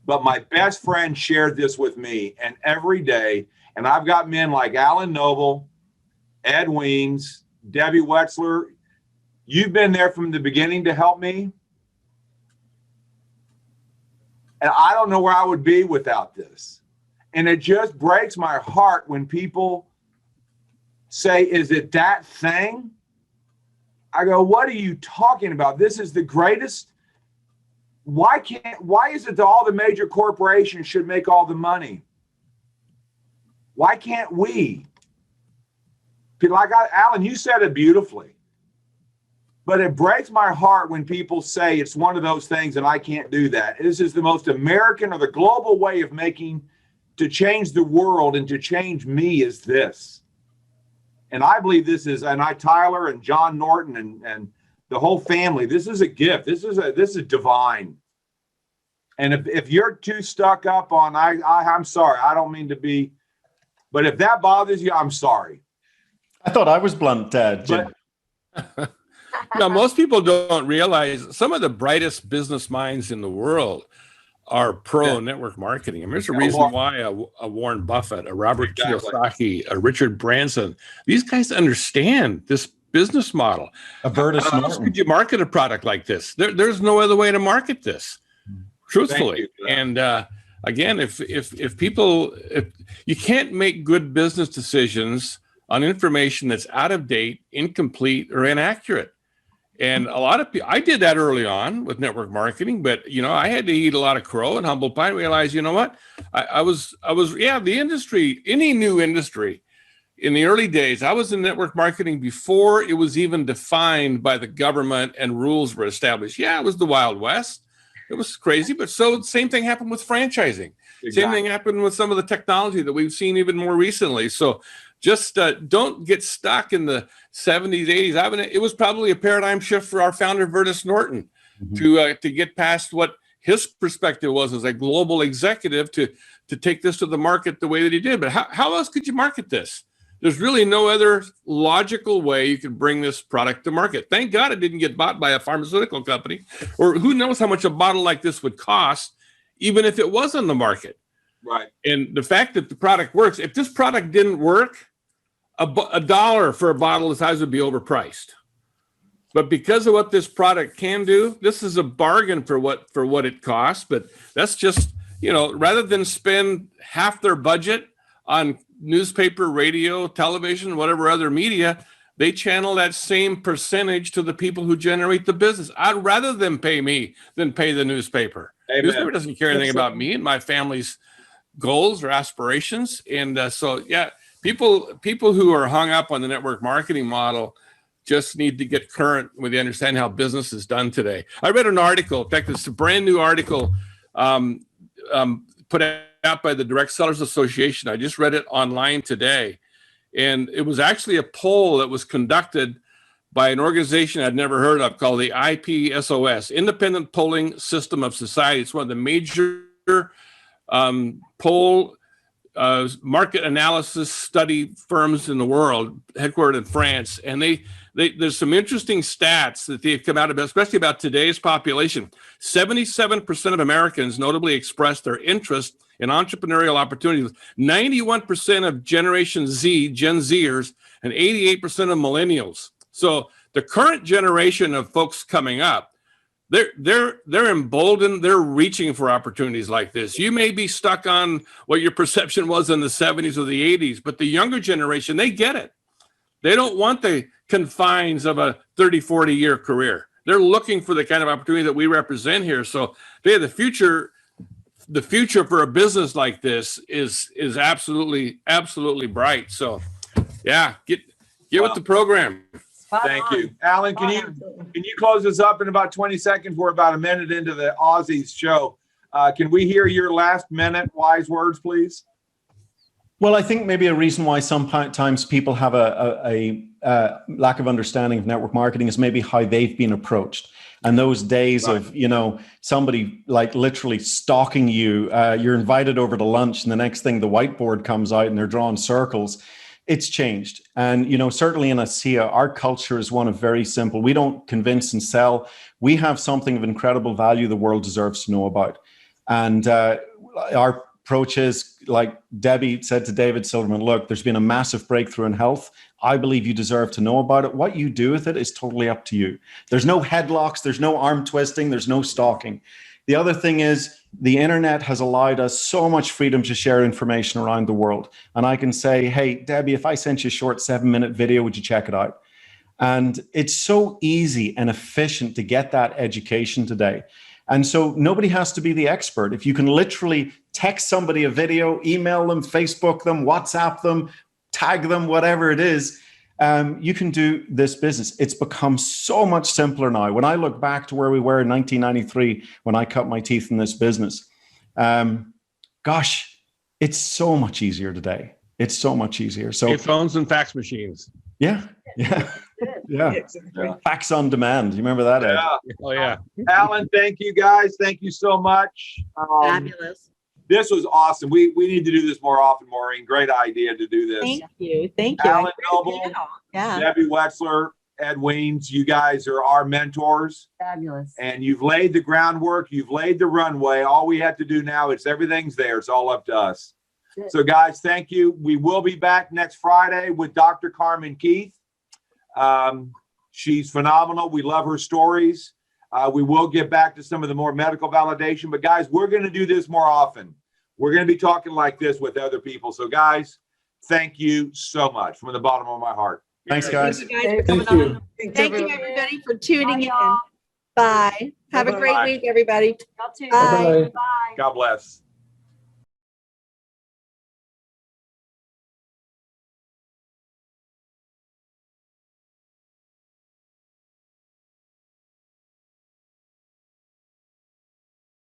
Speaker 4: But my best friend shared this with me, and every day, and I've got men like Alan Noble, Ed Wiens, Debbie Wetzler. You've been there from the beginning to help me. And I don't know where I would be without this. And it just breaks my heart when people say, is it that thing? I go, what are you talking about? This is the greatest. Why is it that all the major corporations should make all the money? Why can't we? Like Alan, you said it beautifully. But it breaks my heart when people say it's one of those things and I can't do that. This is the most American or the global way of to change the world and to change me is this. And I believe this is, and Tyler and John Norton and the whole family, this is a gift. This is divine. And if you're too stuck up on, I'm sorry, I don't mean to be, but if that bothers you, I'm sorry.
Speaker 5: I thought I was blunt, Jim.
Speaker 3: Now, most people don't realize some of the brightest business minds in the world are pro network marketing. I mean, there's a reason why a Warren Buffett, a Robert Kiyosaki, a Richard Branson, these guys understand this business model. How else could you market a product like this? There's no other way to market this, truthfully. And again, if people, you can't make good business decisions on information that's out of date, incomplete, or inaccurate. And a lot of people, I did that early on with network marketing, but, you know, I had to eat a lot of crow and humble pie and realize, you know what, the industry, any new industry in the early days, I was in network marketing before it was even defined by the government and rules were established. Yeah, it was the Wild West. It was crazy, but same thing happened with franchising. Exactly. Same thing happened with some of the technology that we've seen even more recently. So just don't get stuck in the 70s, 80s. It was probably a paradigm shift for our founder, Vertus Norton, to get past what his perspective was as a global executive to take this to the market the way that he did. But how else could you market this? There's really no other logical way you could bring this product to market. Thank God it didn't get bought by a pharmaceutical company, or who knows how much a bottle like this would cost, even if it was on the market.
Speaker 4: Right.
Speaker 3: And the fact that the product works, if this product didn't work, $1 for a bottle of size would be overpriced. But because of what this product can do, this is a bargain for what it costs. But that's just, you know, rather than spend half their budget on newspaper, radio, television, whatever other media, they channel that same percentage to the people who generate the business. I'd rather them pay me than pay the newspaper.
Speaker 4: Amen.
Speaker 3: The newspaper doesn't care anything about me and my family's goals or aspirations. And people who are hung up on the network marketing model just need to get current with the understanding how business is done today. I read an article, in fact, it's a brand new article put out by the Direct Sellers Association. I just read it online today. And it was actually a poll that was conducted by an organization I'd never heard of called the IPSOS, Independent Polling System of Society. It's one of the major poll market analysis study firms in the world, headquartered in France. And there's some interesting stats that they've come out about, especially about today's population. 77% of Americans notably expressed their interest in entrepreneurial opportunities. 91% of Generation Z, Gen Zers, and 88% of millennials. So the current generation of folks coming up, they're emboldened. They're reaching for opportunities like this. You may be stuck on what your perception was in the 70s or the 80s, but the younger generation, they get it. They don't want the confines of a 30, 40-year career. They're looking for the kind of opportunity that we represent here. So the future for a business like this is absolutely bright. So yeah, get with the program.
Speaker 4: Thank you. Alan, can you close us up in about 20 seconds? We're about a minute into the Aussies show. Can we hear your last minute wise words, please?
Speaker 5: Well, I think maybe a reason why sometimes people have a lack of understanding of network marketing is maybe how they've been approached. And those days of, somebody like literally stalking you, you're invited over to lunch and the next thing the whiteboard comes out and they're drawing circles. It's changed. And, certainly in Asea, our culture is one of very simple. We don't convince and sell. We have something of incredible value the world deserves to know about. And our approach is, like Debbie said to David Silverman, look, there's been a massive breakthrough in health. I believe you deserve to know about it. What you do with it is totally up to you. There's no headlocks. There's no arm twisting. There's no stalking. The other thing is the internet has allowed us so much freedom to share information around the world. And I can say, hey, Debbie, if I sent you a short 7-minute video, would you check it out? And it's so easy and efficient to get that education today. And so nobody has to be the expert. If you can literally text somebody a video, email them, Facebook them, WhatsApp them, tag them, whatever it is, you can do this business. It's become so much simpler now. When I look back to where we were in 1993, when I cut my teeth in this business, gosh, it's so much easier today. It's so much easier. So
Speaker 3: phones and fax machines.
Speaker 5: Yeah. Fax on demand. You remember that?
Speaker 4: Yeah.
Speaker 3: Oh yeah.
Speaker 4: Alan, thank you guys. Thank you so much.
Speaker 1: Fabulous.
Speaker 4: This was awesome. We need to do this more often, Maureen. Great idea to do this.
Speaker 1: Thank you.
Speaker 4: Alan Noble,
Speaker 1: Yeah.
Speaker 4: Debbie Wetzler, Ed Wiens, you guys are our mentors.
Speaker 6: Fabulous.
Speaker 4: And you've laid the groundwork. You've laid the runway. All we have to do now is everything's there. It's all up to us. So guys, thank you. We will be back next Friday with Dr. Carmen Keith. She's phenomenal. We love her stories. We will get back to some of the more medical validation, but guys, we're going to do this more often. We're going to be talking like this with other people. So guys, thank you so much from the bottom of my heart.
Speaker 5: Thanks, guys.
Speaker 1: Thank you guys for coming on. Thank you, everybody, for tuning in. Bye. Have a great week, everybody.
Speaker 6: Y'all too.
Speaker 1: Bye.
Speaker 6: Bye.
Speaker 4: God bless.